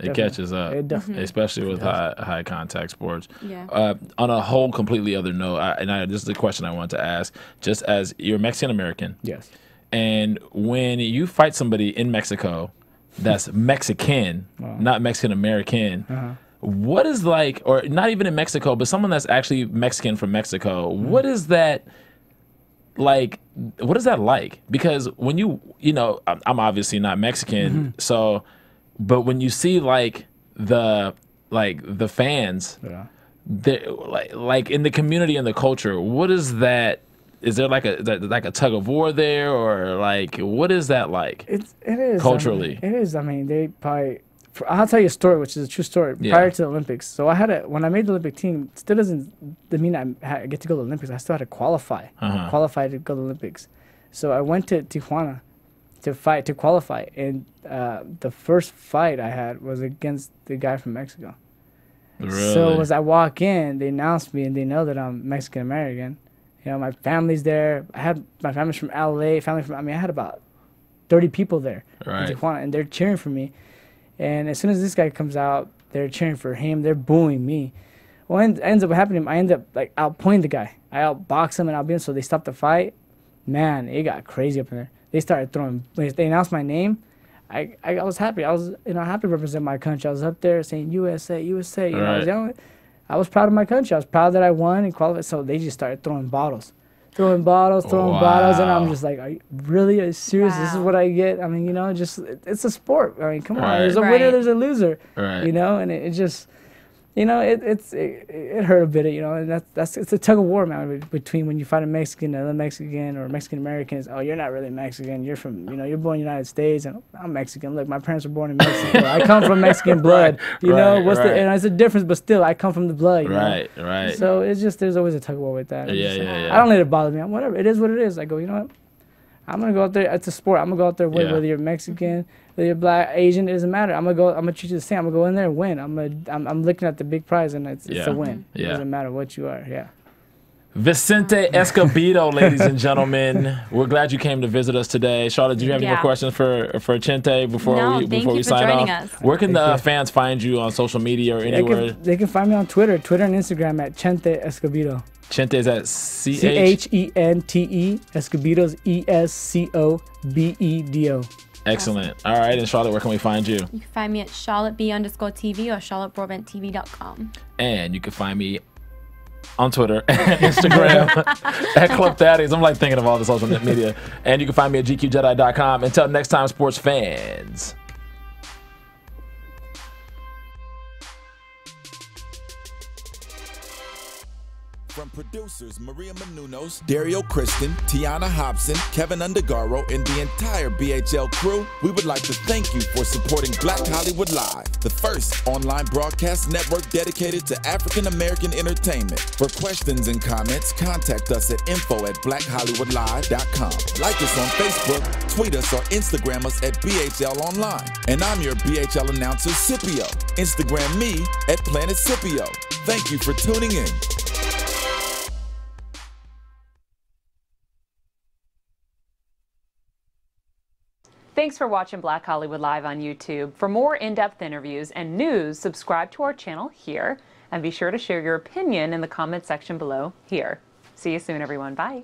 [SPEAKER 3] it catches up.
[SPEAKER 5] It definitely,
[SPEAKER 3] especially with high contact sports.
[SPEAKER 4] Yeah.
[SPEAKER 3] On a whole completely other note, this is the question I wanted to ask. Just as you're Mexican American,
[SPEAKER 5] yes,
[SPEAKER 3] and when you fight somebody in Mexico that's Mexican, not Mexican American, what is like, or not even in Mexico, but someone that's actually Mexican from Mexico? What is that? Like, what is that like? Because when I'm obviously not Mexican, so, but when you see like the fans, like in the community and the culture, what is that? Is there like a tug of war there, or like what is that like?
[SPEAKER 5] It is
[SPEAKER 3] culturally.
[SPEAKER 5] It is. I mean, they probably. I'll tell you a story, which is a true story. Prior to the Olympics, so when I made the Olympic team, still doesn't mean I get to go to the Olympics. I still had to qualify to go to the Olympics. So I went to Tijuana to qualify, and the first fight I had was against the guy from Mexico.
[SPEAKER 3] Really?
[SPEAKER 5] So as I walk in, they announce me, and they know that I'm Mexican American. My family's there. I had my family's from LA. I had about 30 people there in Tijuana, and they're cheering for me. And as soon as this guy comes out, they're cheering for him. They're booing me. Well, ends up happening. I end up like outpointing the guy. I outbox him and outbeat him. So they stopped the fight. Man, it got crazy up in there. They started throwing. They announced my name. I was happy. I was happy to represent my country. I was up there saying USA, USA. I was proud of my country. I was proud that I won and qualified. So they just started throwing bottles. And I'm just like, are you serious? This is what I get? I mean, it's a sport. I mean, come on, there's a winner, there's a loser, and it just, it hurt a bit, and it's a tug of war, man, between when you fight a Mexican, another Mexican, or Mexican American. Is, you're not really Mexican. You're from, you're born in the United States, and I'm Mexican. Look, my parents were born in Mexico. I come from Mexican blood. And it's a difference, but still, I come from the blood.
[SPEAKER 3] Right.
[SPEAKER 5] So it's just there's always a tug of war with that.
[SPEAKER 3] Yeah.
[SPEAKER 5] I don't let it bother me. Whatever, it is what it is. I go, you know what? I'm gonna go out there. It's a sport. I'm gonna go out there win. Whether you're Mexican, whether you're Black, Asian, it doesn't matter. I'm gonna treat you the same. I'm gonna go in there and win. I'm looking at the big prize, and it's a win. It doesn't matter what you are. Yeah.
[SPEAKER 3] Vicente Escobedo, ladies and gentlemen. We're glad you came to visit us today. Charlotte, do you have any more questions for Chente before we sign off?
[SPEAKER 4] Us.
[SPEAKER 3] Where can the fans find you on social media or anywhere?
[SPEAKER 5] They can find me on Twitter and Instagram at Chente Escobedo.
[SPEAKER 3] Chente is at
[SPEAKER 5] Chente. Escobedo's Escobedo.
[SPEAKER 3] Excellent. All right, and Charlotte, where can we find you? You
[SPEAKER 4] can find me at CharlotteB_TV or CharlotteBroadbentTV.com.
[SPEAKER 3] And you can find me on Twitter and Instagram at Club Thaddeus. I'm like thinking of all the social media. And you can find me at GQJedi.com. Until next time, sports fans.
[SPEAKER 1] From producers Maria Menounos, Dario Kristen, Tiana Hobson, Kevin Undergaro, and the entire BHL crew, we would like to thank you for supporting Black Hollywood Live, the first online broadcast network dedicated to African American entertainment. For questions and comments, contact us at info@blackhollywoodlive.com. Like us on Facebook, tweet us, or Instagram us at BHL Online. And I'm your BHL announcer, Scipio. Instagram me at Planet Scipio. Thank you for tuning in.
[SPEAKER 6] Thanks for watching Black Hollywood Live on YouTube. For more in-depth interviews and news, subscribe to our channel here, and be sure to share your opinion in the comment section below here. See you soon, everyone. Bye.